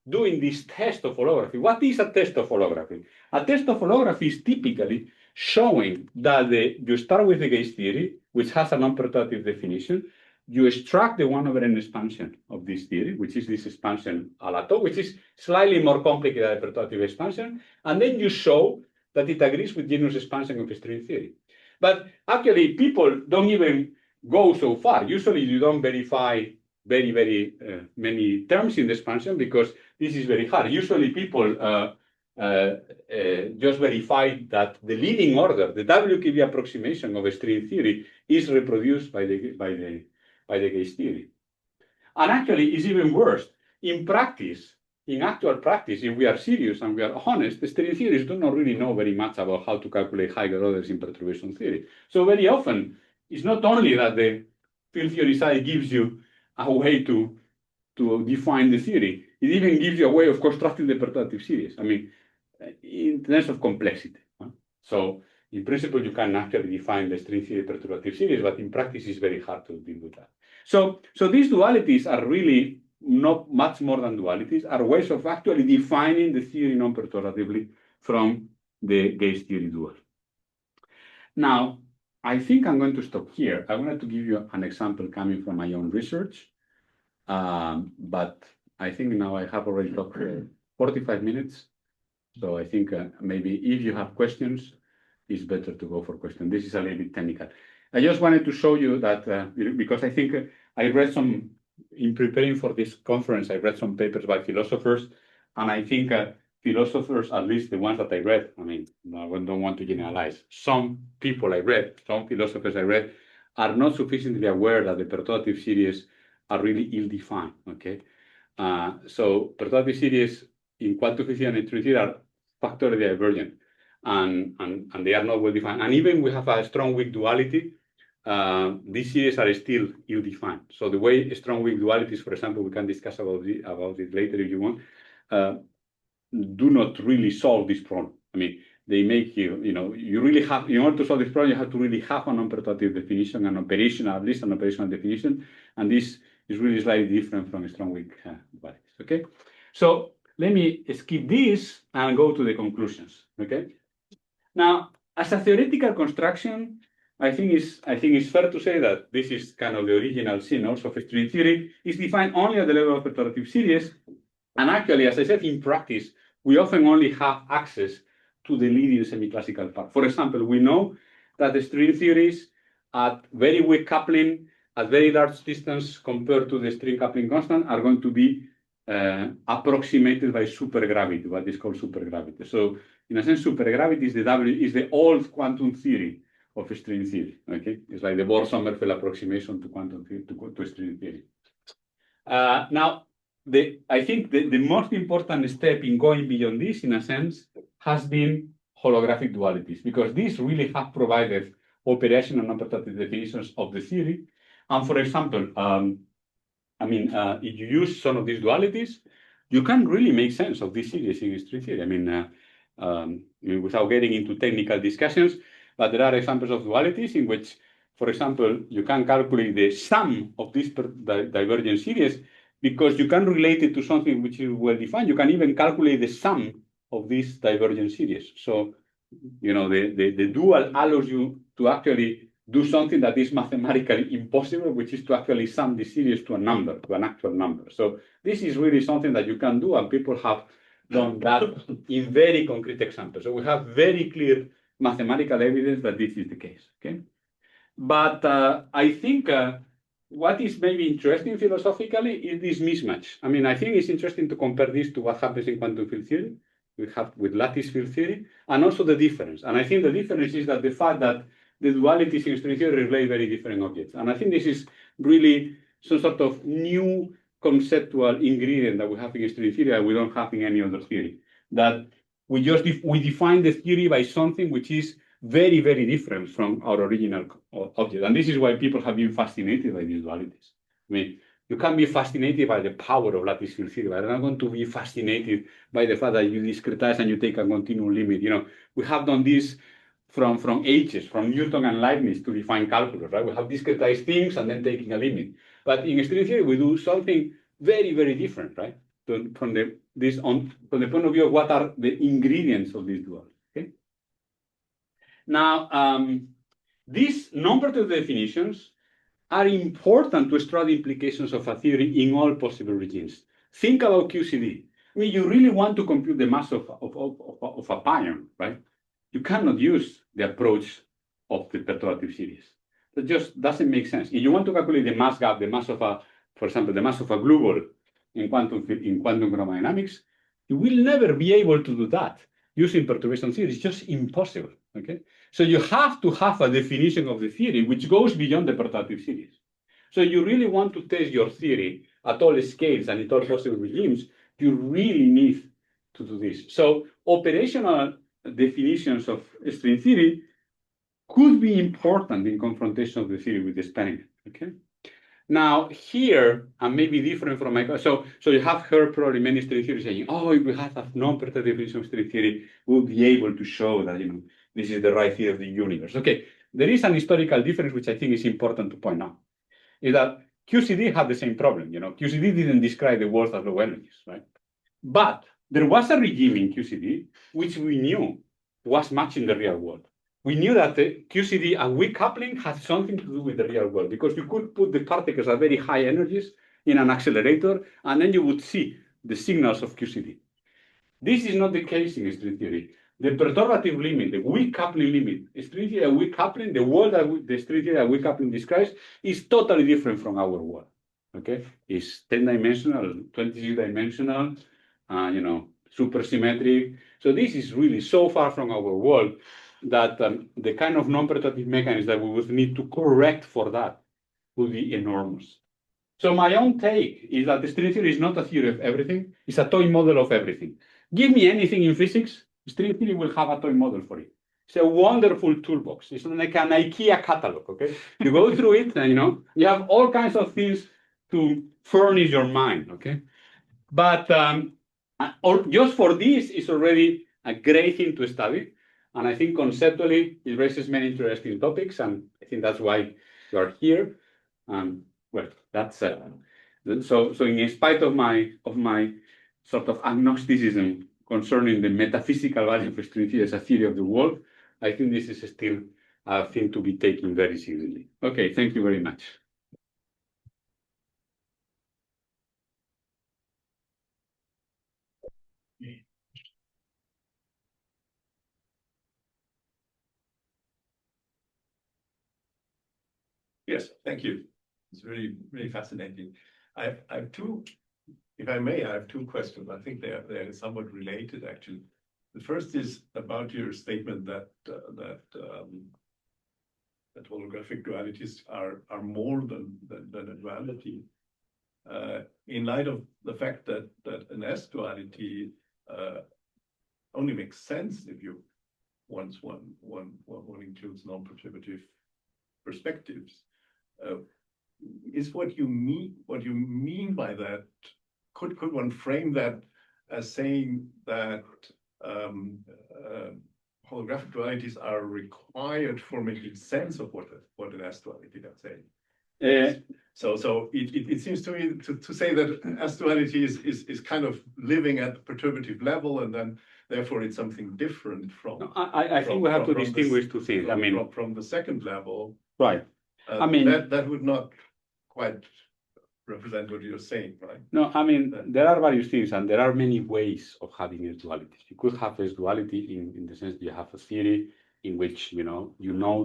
doing this test of holography. What is a test of holography? A test of holography is typically showing that you start with the gauge theory, which has a non-perturbative definition. You extract the 1/n expansion of this theory, which is this expansion a la tau, which is slightly more complicated than the perturbative expansion, and then you show that it agrees with genus expansion of string theory. But actually, people don't even go so far. Usually, you don't verify very, very many terms in the expansion because this is very hard. Usually, people just verify that the leading order, the WKB approximation of a string theory, is reproduced by the gauge theory. And actually, it's even worse. In practice, in actual practice, if we are serious and we are honest, the string theories do not really know very much about how to calculate higher orders in perturbation theory. So very often, it's not only that the field theory side gives you a way to define the theory, it even gives you a way of constructing the perturbative series. I mean, in terms of complexity. Huh? So in principle, you can actually define the string theory perturbative series, but in practice, it's very hard to deal with that. So these dualities are really not much more than dualities, are ways of actually defining the theory non-perturbatively from the gauge theory dual. Now, I think I'm going to stop here. I wanted to give you an example coming from my own research, but I think now I have already talked 45 minutes. So I think maybe if you have questions, it's better to go for questions. This is a little bit technical. I just wanted to show you that because I think I read some, in preparing for this conference, I read some papers by philosophers, and I think philosophers, at least the ones that I read, I mean, I don't want to generalize. Some people I read, some philosophers I read, are not sufficiently aware that the perturbative series are really ill-defined, okay? So perturbative series in quantum physics and string theory are factorially divergent, and they are not well defined. And even we have a strong-weak duality, these series are still ill-defined. So the way strong-weak dualities, for example, we can discuss about it later if you want, do not really solve this problem. I mean, they make you really have, in order to solve this problem, you have to really have a non-perturbative definition, an operational, at least an operational definition, and this is really slightly different from strong-weak dualities, okay? So let me skip this and go to the conclusions, okay? Now, as a theoretical construction, I think it's fair to say that this is kind of the original sin also of string theory. It's defined only at the level of perturbative series, and actually, as I said, in practice, we often only have access to the leading semi-classical part. For example, we know that the string theories at very weak coupling, at very large distance compared to the string coupling constant, are going to be approximated by supergravity, what is called supergravity. So, in a sense, supergravity is the old quantum theory of string theory. Okay, it's like the Bohr-Sommerfeld approximation to quantum theory, to string theory. Now, I think the most important step in going beyond this, in a sense, has been holographic dualities, because these really have provided operational non-perturbative definitions of the theory. And for example, if you use some of these dualities, you can really make sense of this series in string theory. I mean, without getting into technical discussions, but there are examples of dualities in which, for example, you can calculate the sum of this divergent series because you can relate it to something which is well defined. You can even calculate the sum of this divergent series. So, the dual allows you to actually do something that is mathematically impossible, which is to actually sum the series to a number, to an actual number. So this is really something that you can do, and people have done that in very concrete examples. So we have very clear mathematical evidence that this is the case, okay? But I think what is maybe interesting philosophically is this mismatch. I mean, I think it's interesting to compare this to what happens in quantum field theory, with lattice field theory, and also the difference. And I think the difference is that the fact that the dualities in string theory relate very different objects. And I think this is really some sort of new conceptual ingredient that we have in string theory that we don't have in any other theory. That we define the theory by something which is very, very different from our original object. And this is why people have been fascinated by these dualities. I mean, you can be fascinated by the power of lattice field theory, but I'm not going to be fascinated by the fact that you discretize and you take a continuum limit. We have done this from ages, from Newton and Leibniz to define calculus, right? We have discretized things and then taking a limit. But in string theory, we do something very, very different, right? From the point of view of what are the ingredients of this duality. Okay. Now, these non-perturbative definitions are important to extract the implications of a theory in all possible regimes. Think about QCD. I mean, you really want to compute the mass of a pion, right? You cannot use the approach of the perturbative series. That just doesn't make sense. If you want to calculate the mass gap, the mass of for example, the mass of a glue ball in quantum chromodynamics, you will never be able to do that using perturbation theory. It's just impossible. Okay, so you have to have a definition of the theory which goes beyond the perturbative series. So you really want to test your theory at all scales and in all possible regimes, you really need to do this. So operational definitions of string theory could be important in confrontation of the theory with the experiment. Okay. Now here, and maybe different from my so you have heard probably many string theories saying, oh, if we have a non-perturbative definition of string theory, we'll be able to show that this is the right theory of the universe. Okay, there is an historical difference which I think is important to point out, is that QCD had the same problem. QCD didn't describe the world as low energies, right? But there was a regime in QCD which we knew was matching the real world. We knew that the QCD and weak coupling had something to do with the real world, because you could put the particles at very high energies in an accelerator, and then you would see the signals of QCD. This is not the case in string theory. The perturbative limit, the weak coupling limit, string theory and weak coupling, the world that the string theory and weak coupling describes is totally different from our world. Okay, it's 10-dimensional, 26-dimensional, supersymmetric. So this is really so far from our world that the kind of non-perturbative mechanism that we would need to correct for that would be enormous. So my own take is that the string theory is not a theory of everything, it's a toy model of everything. Give me anything in physics, string theory will have a toy model for it. It's a wonderful toolbox. It's like an IKEA catalog, okay? You go through it and, you have all kinds of things to furnish your mind, okay? But just for this is already a great thing to study. And I think conceptually, it raises many interesting topics. And I think that's why you are here. Well, that's so in spite of my sort of agnosticism concerning the metaphysical value of string theory as a theory of the world, I think this is still a thing to be taken very seriously. Okay, thank you very much. Yes, thank you. It's really, really fascinating. I have two, if I may, I have two questions. I think they're somewhat related, actually. The first is about your statement that that holographic dualities are more than a duality. In light of the fact that an S duality only makes sense if you once one includes non-perturbative perspectives. Is what you mean by that? Could one frame that as saying that holographic dualities are required for making sense of what an S duality, let's say? So it seems to me to say that S duality is kind of living at the perturbative level, and then therefore it's something different from. No, I think we have to distinguish two things. I mean, from the second level, right? I mean that would not quite represent what you're saying, right? No, I mean there are various things, and there are many ways of having S dualities. You could have S duality in the sense that you have a theory in which you know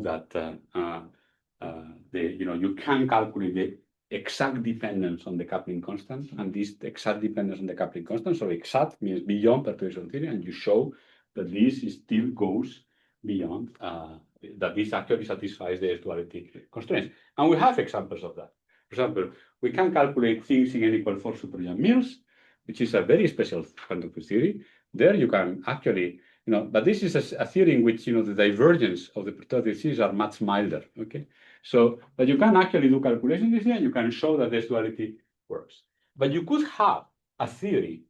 that you can calculate the exact dependence on the coupling constant, and this exact dependence on the coupling constant. So exact means beyond perturbation theory, and you show that this still goes beyond that this actually satisfies the S duality constraints. And we have examples of that. For example, we can calculate things in N=4 super Mills, which is a very special kind of theory. There you can actually, but this is a theory in which, the divergence of the perturbative theories are much milder, okay? So, but you can actually do calculations here, and you can show that this duality works. But you could have a theory,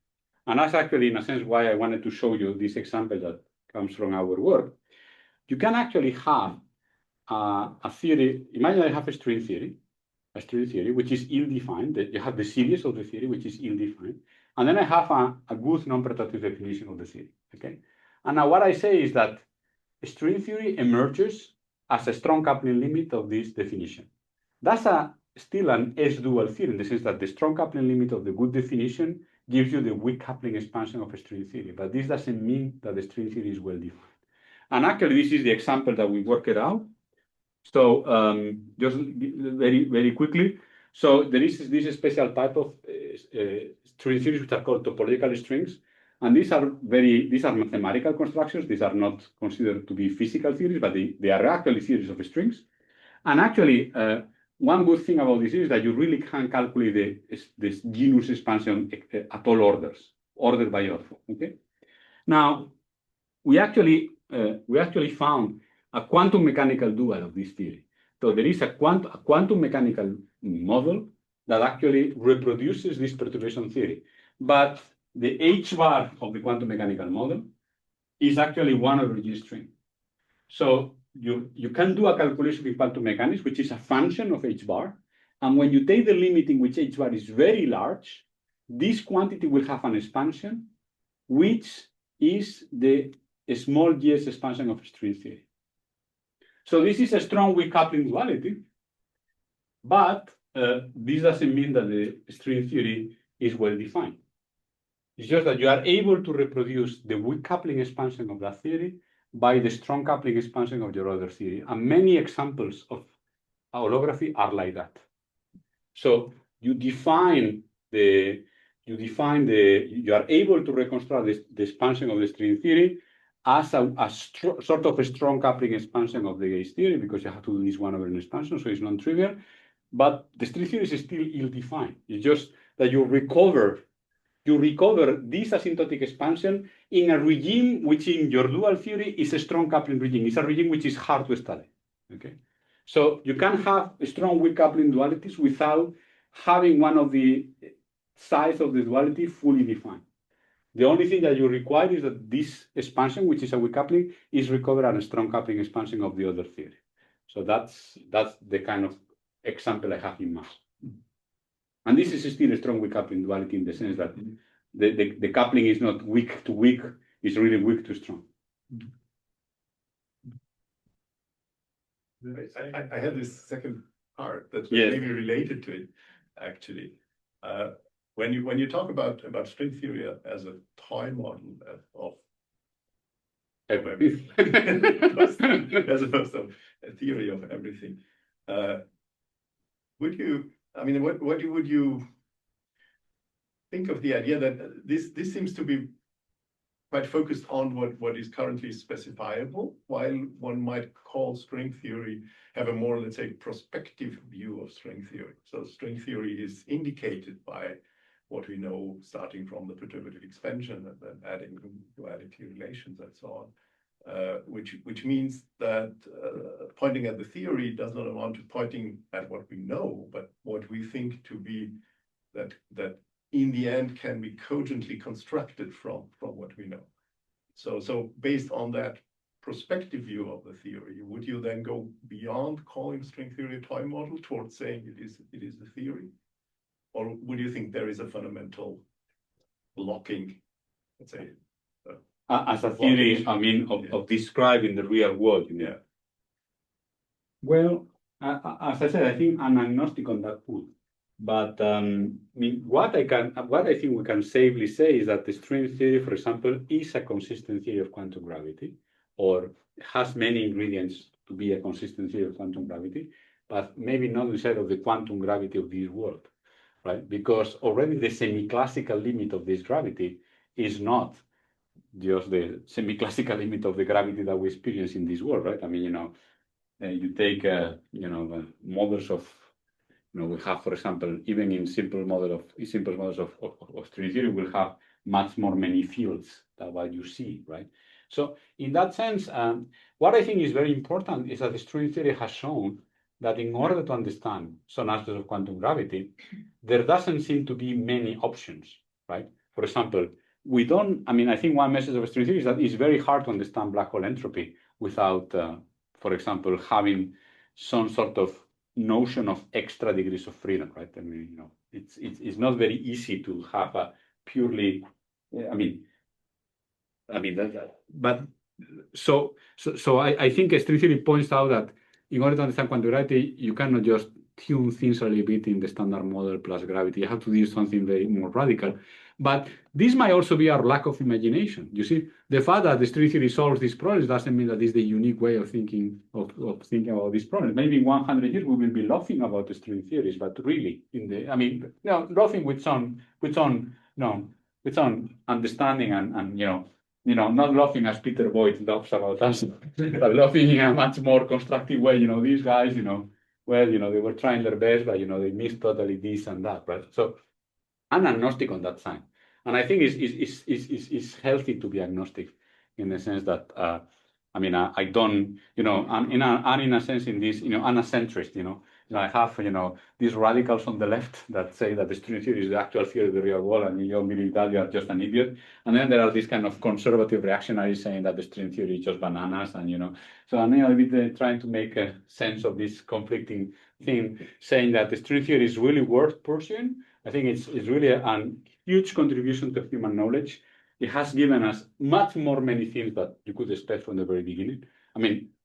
and that's actually, in a sense, why I wanted to show you this example that comes from our work. You can actually have a theory. Imagine I have a string theory, which is ill-defined. You have the series of the theory, which is ill-defined. And then I have a good non-perturbative definition of the theory, okay? And now what I say is that string theory emerges as a strong coupling limit of this definition. That's still an S-dual theory in the sense that the strong coupling limit of the good definition gives you the weak coupling expansion of a string theory. But this doesn't mean that the string theory is well-defined. And actually, this is the example that we worked out. So just very, very quickly. So there is this special type of string theories which are called topological strings. And these are mathematical constructions. These are not considered to be physical theories, but they are actually theories of strings. And actually, one good thing about this is that you really can calculate this genus expansion at all orders, order by order. Okay. Now, we actually found a quantum mechanical dual of this theory. So there is a quantum mechanical model that actually reproduces this perturbation theory. But the H bar of the quantum mechanical model is actually 1/G string. So you can do a calculation with quantum mechanics, which is a function of H bar. And when you take the limit in which H bar is very large, this quantity will have an expansion, which is the small GS expansion of string theory. So this is a strong weak coupling duality, but this doesn't mean that the string theory is well defined. It's just that you are able to reproduce the weak coupling expansion of that theory by the strong coupling expansion of your other theory. And many examples of holography are like that. So you are able to reconstruct the expansion of the string theory, as sort of a strong coupling expansion of the gauge theory, because you have to do this 1 over n expansion, so it's non-trivial. But the string theory is still ill-defined. It's just that you recover this asymptotic expansion in a regime which in your dual theory is a strong coupling regime. It's a regime which is hard to study. Okay, so you can have strong weak coupling dualities without having one of the sides of the duality fully defined. The only thing that you require is that this expansion, which is a weak coupling, is recovered at a strong coupling expansion of the other theory. So that's the kind of example I have in mind. And this is still a strong weak coupling duality in the sense that the coupling is not weak to weak, it's really weak to strong. I had this second part that's Yes. maybe related to it, actually. When you talk about string theory as a toy model of everything, as opposed to a theory of everything, would you? I mean, what would you think of the idea that this seems to be quite focused on what is currently specifiable, while one might call string theory, have a more, let's say, prospective view of string theory. So string theory is indicated by what we know, starting from the perturbative expansion and then adding duality relations and so on, which means that pointing at the theory does not amount to pointing at what we know, but what we think to be that in the end can be cogently constructed from what we know. So based on that prospective view of the theory, would you then go beyond calling string theory a toy model towards saying it is a theory? Or would you think there is a fundamental blocking, let's say? As a theory, I mean, of describing the real world. Yeah. Well, as I said, I think I'm agnostic on that point. But I mean, what I think we can safely say is that the string theory, for example, is a consistent theory of quantum gravity, or has many ingredients to be a consistent theory of quantum gravity, but maybe not inside of the quantum gravity of this world, right? Because already the semi-classical limit of this gravity is not just the semi-classical limit of the gravity that we experience in this world, right? I mean, you take, models of, we have, for example, even in simple models of string theory, we'll have much more many fields than what you see, right? So in that sense, what I think is very important is that the string theory has shown that in order to understand some aspects of quantum gravity, there doesn't seem to be many options, right? For example, I think one message of string theory is that it's very hard to understand black hole entropy without, for example, having some sort of notion of extra degrees of freedom, right? I mean, it's not very easy to have a purely, I think string theory points out that in order to understand quantum gravity, you cannot just tune things a little bit in the standard model plus gravity. You have to do something very more radical. But this might also be our lack of imagination. You see, the fact that the string theory solves these problems doesn't mean that it's the unique way of thinking thinking about these problems. Maybe in 100 years we will be laughing about the string theories, but really, laughing with some understanding and not laughing as Peter Boyd laughs about us, but laughing in a much more constructive way. These guys, they were trying their best, but they missed totally this and that, right? So I'm agnostic on that side, and I think it's healthy to be agnostic in the sense that I don't, I'm in a sense in this, I'm a centrist, I have, these radicals on the left that say that the string theory is the actual theory of the real world, and you believe that, you are just an idiot. And then there are these kind of conservative reactionaries saying that the string theory is just bananas, and so I'm a bit trying to make a sense of this conflicting thing, saying that the string theory is really worth pursuing. I think it's really a huge contribution to human knowledge. It has given us much more many things that you could expect from the very beginning.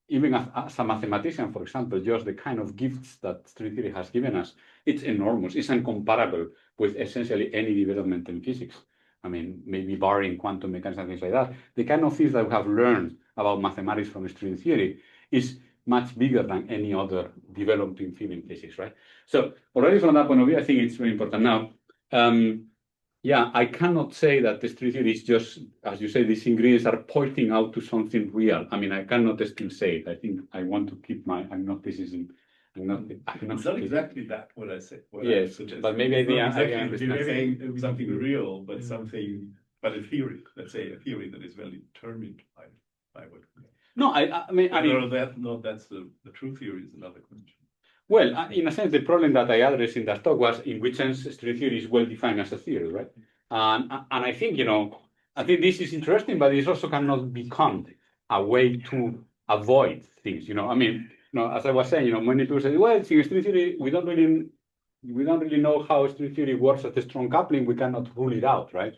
Even as a mathematician, for example, just the kind of gifts that string theory has given us, it's enormous. It's incomparable with essentially any development in physics. Maybe barring quantum mechanics and things like that. The kind of things that we have learned about mathematics from string theory is much bigger than any other developing field in physics, right? So already from that point of view, I think it's very important. Now, Yeah, I cannot say that the string theory is just, as you say, these ingredients are pointing out to something real. I mean, I cannot still say it. I think I want to keep my agnosticism. It's not exactly that what I said. What yes, I suggested. but maybe It's I can saying something real, but a theory. Let's say a theory that is well determined by what. No, I mean, that's the true theory is another question. Well, in a sense, the problem that I addressed in that talk was in which sense string theory is well defined as a theory, right? And I think, I think this is interesting, but it also cannot become a way to avoid things, I mean, as I was saying, many people say, well, in string theory, we don't really know how string theory works as a strong coupling. We cannot rule it out, right?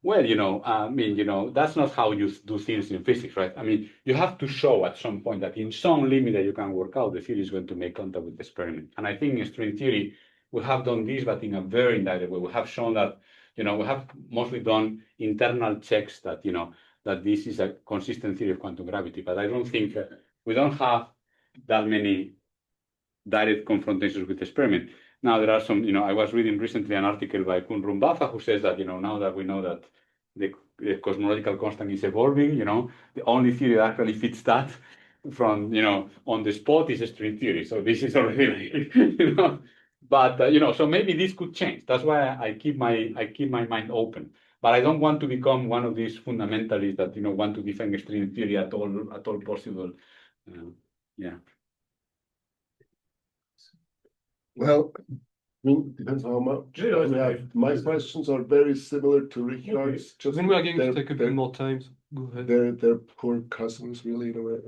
Well, I mean, that's not how you do things in physics, right? I mean, you have to show at some point that in some limit that you can work out, the theory is going to make contact with the experiment. And I think in string theory, we have done this, but in a very indirect way. We have shown that, we have mostly done internal checks that, that this is a consistent theory of quantum gravity. But I don't think we don't have that many direct confrontations with the experiment. Now there are some, I was reading recently an article by Kun Rumbafa who says that, now that we know that the cosmological constant is evolving, the only theory that actually fits that from, on the spot is a string theory. So this is already, but, so maybe this could change. That's why I keep my mind open. But I don't want to become one of these fundamentalists that, want to defend string theory at all possible. Yeah. Well, I mean, depends how much. My questions are very similar to Richard's. Just we are going to take a bit more time. So go ahead. They're poor cousins, really, in a way.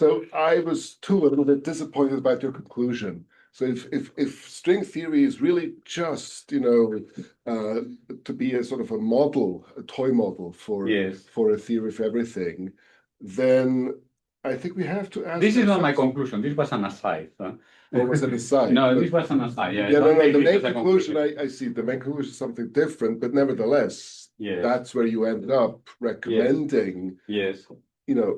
So I was too a little bit disappointed about your conclusion. So if string theory is really just, to be a sort of a model, a toy model for a theory of everything, then I think we have to ask. This is not my conclusion. This was an aside. Or was it an aside? No, this was an aside. Yeah, no. The main conclusion, I see. The main conclusion is something different, but nevertheless, that's where you end up recommending. Yes.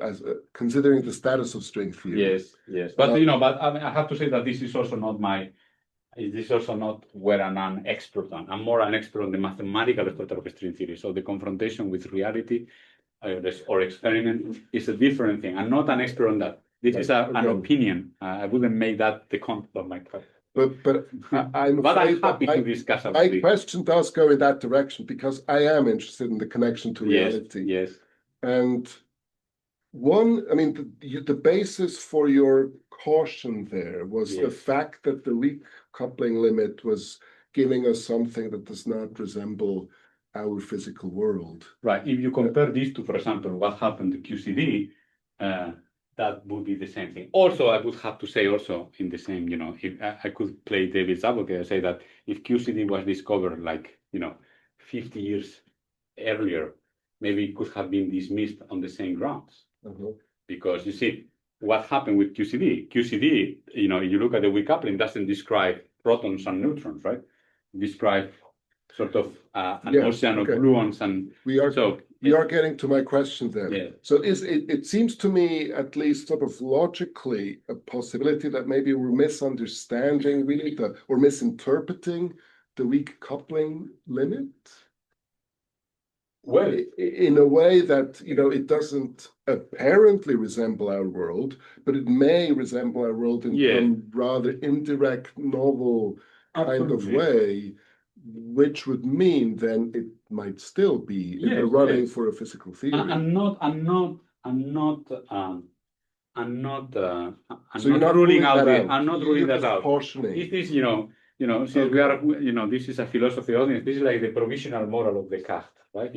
As considering the status of string theory. Yes. But but I have to say that this is also not where I'm an expert on. I'm more an expert on the mathematical structure of string theory. So the confrontation with reality or experiment is a different thing. I'm not an expert on that. This is an opinion. I wouldn't make that the content of my class. But I'm happy to discuss about my question does go in that direction because I am interested in the connection to reality. Yes. And the basis for your caution there was the fact that the weak coupling limit was giving us something that does not resemble our physical world. Right. If you compare this to, for example, what happened to QCD, that would be the same thing. Also, I would have to say also in the same, if I could play devil's advocate and say that if QCD was discovered 50 years earlier, maybe it could have been dismissed on the same grounds. Because you see, what happened with QCD? QCD, you look at the weak coupling, doesn't describe protons and neutrons, right? It describes sort of an ocean of gluons and we are getting to my question then. Yeah. So it seems to me, at least sort of logically, a possibility that maybe we're misunderstanding really or misinterpreting the weak coupling limit. Well, in a way that it doesn't apparently resemble our world, but it may resemble our world in some rather indirect, novel kind of way, which would mean then it might still be in the running for a physical theory. I'm not ruling that out. It is, since we are, this is a philosophy audience, this is like the provisional moral of Descartes, right?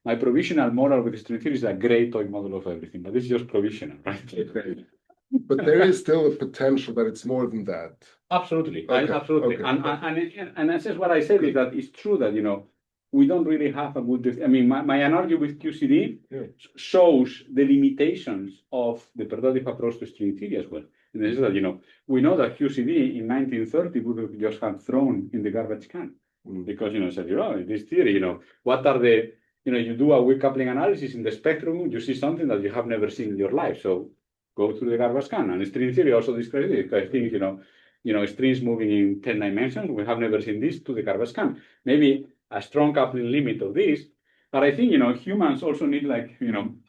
My provisional moral with string theory is a great toy model of everything, but this is just provisional, right? But there is still a potential that it's more than that. Absolutely, absolutely. Okay. And that's just what I said is that it's true that we don't really have a good. I mean, my analogy with QCD shows the limitations of the productive approach to string theory as well. And this is that we know that QCD in 1930 would have just had thrown in the garbage can because said this theory what are the you do a weak coupling analysis in the spectrum, you see something that you have never seen in your life, so go through the garbage can. And string theory also describes it. I think strings moving in 10 dimensions. We have never seen this to the garbage can. Maybe a strong coupling limit of this. But I think, humans also need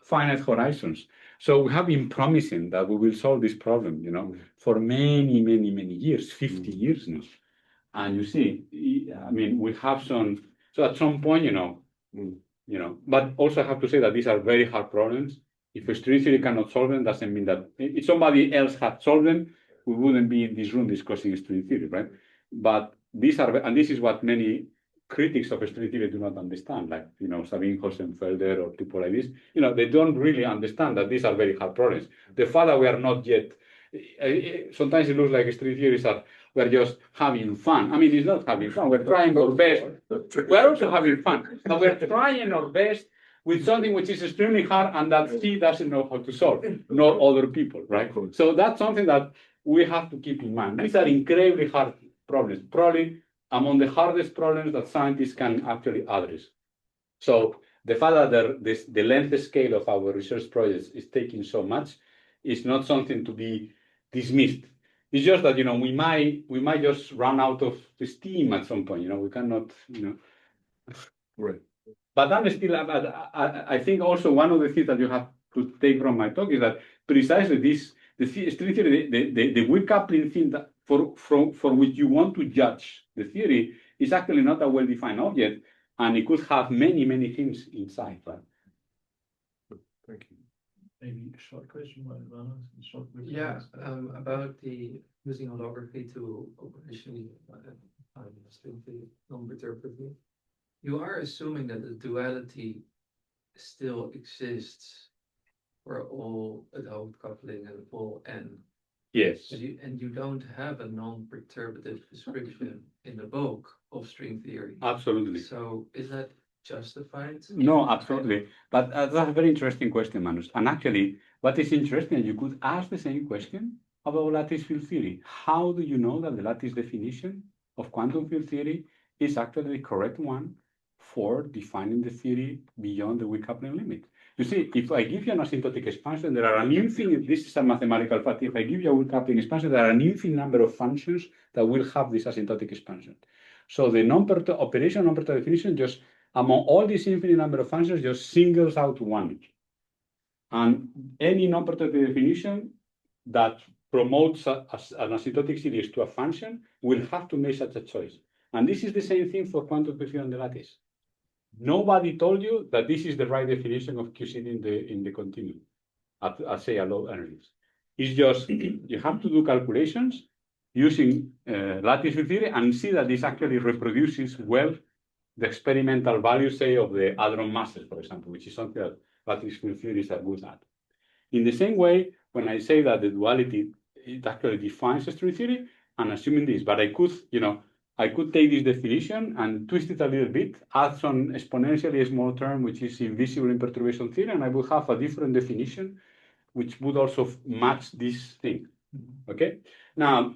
finite horizons. So we have been promising that we will solve this problem, for many, many, many years, 50 years now. And you see, I mean, we have some, so at some point, but also I have to say that these are very hard problems. If a string theory cannot solve them, doesn't mean that if somebody else had solved them, we wouldn't be in this room discussing string theory, right? But these are, and this is what many critics of string theory do not understand, like, Sabine Hossenfelder or people like this, they don't really understand that these are very hard problems. The fact that we are not yet, sometimes it looks like string theories are, we're just having fun. I mean, it's not having fun. We're trying our best. We're also having fun, but we're trying our best with something which is extremely hard and that he doesn't know how to solve, nor other people, right? So that's something that we have to keep in mind. These are incredibly hard problems, probably among the hardest problems that scientists can actually address. So the fact that the length scale of our research projects is taking so much is not something to be dismissed. It's just that, we might just run out of steam at some point. We cannot, Right. But I'm still, I think also one of the things that you have to take from my talk is that precisely this, the weak coupling thing that for which you want to judge the theory is actually not a well-defined object, and it could have many, many things inside, right? Thank you. Maybe a short question, short Yeah, about the using holography to operationally string theory non-perturbatively. You are assuming that the duality still exists for all adult coupling and all n. Yes. And you don't have a non-perturbative description in the bulk of string theory. Absolutely. So is that justified? No, absolutely. But that's a very interesting question, Manus. And actually, what is interesting, you could ask the same question about lattice field theory. How do you know that the lattice definition of quantum field theory is actually the correct one for defining the theory beyond the weak coupling limit? You see, if I give you an asymptotic expansion, there are an infinite, this is a mathematical fact, if I give you a weak coupling expansion, there are an infinite number of functions that will have this asymptotic expansion. So the operation non-perturbative definition just, among all this infinite number of functions, just singles out one. And any non-perturbative definition that promotes an asymptotic series to a function will have to make such a choice. And this is the same thing for quantum field theory on the lattice. Nobody told you that this is the right definition of QCD in the continuum at say, a low energies. It's just you have to do calculations using lattice field theory and see that this actually reproduces well the experimental value, say, of the hadron masses, for example, which is something that lattice field theories are good at. In the same way, when I say that the duality, it actually defines string theory, I'm assuming this, but I could take this definition and twist it a little bit, add some exponentially small term, which is invisible in perturbation theory, and I will have a different definition, which would also match this thing. Okay? Now,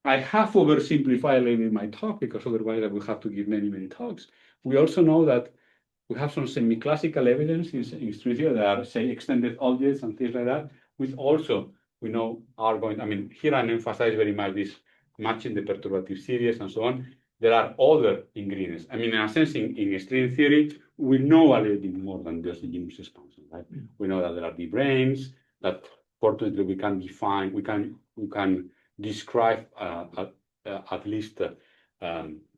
I have oversimplified a little bit my talk because otherwise I would have to give many, many talks. We also know that we have some semi-classical evidence in string theory that are, say, extended objects and things like that, which also we know are going, I mean, here I emphasize very much this matching the perturbative series and so on. There are other ingredients. I mean, in a sense, in string theory, we know a little bit more than just the Genus expansion, right? We know that there are d-branes, that fortunately we can define, we can describe at least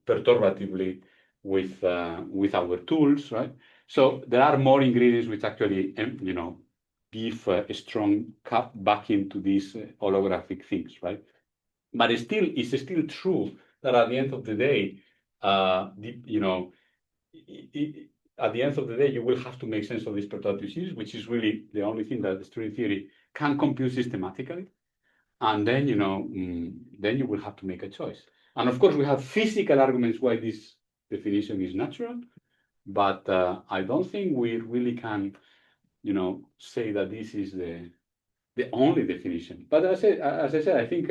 perturbatively with our tools, right? So there are more ingredients which actually, give a strong cut back into these holographic things, right? But it's still true that at the end of the day, at the end of the day, you will have to make sense of this perturbative series, which is really the only thing that the string theory can compute systematically. And then, then you will have to make a choice. And of course, we have physical arguments why this definition is natural, but I don't think we really can, say that this is the only definition. But as I said, I think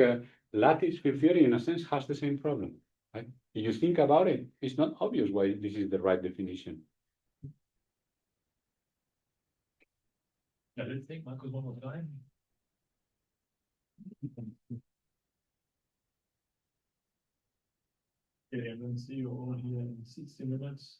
lattice field theory, in a sense, has the same problem. Right? If you think about it, it's not obvious why this is the right definition. I didn't think Marcus one more time. Okay, and then see you all here in 60 minutes.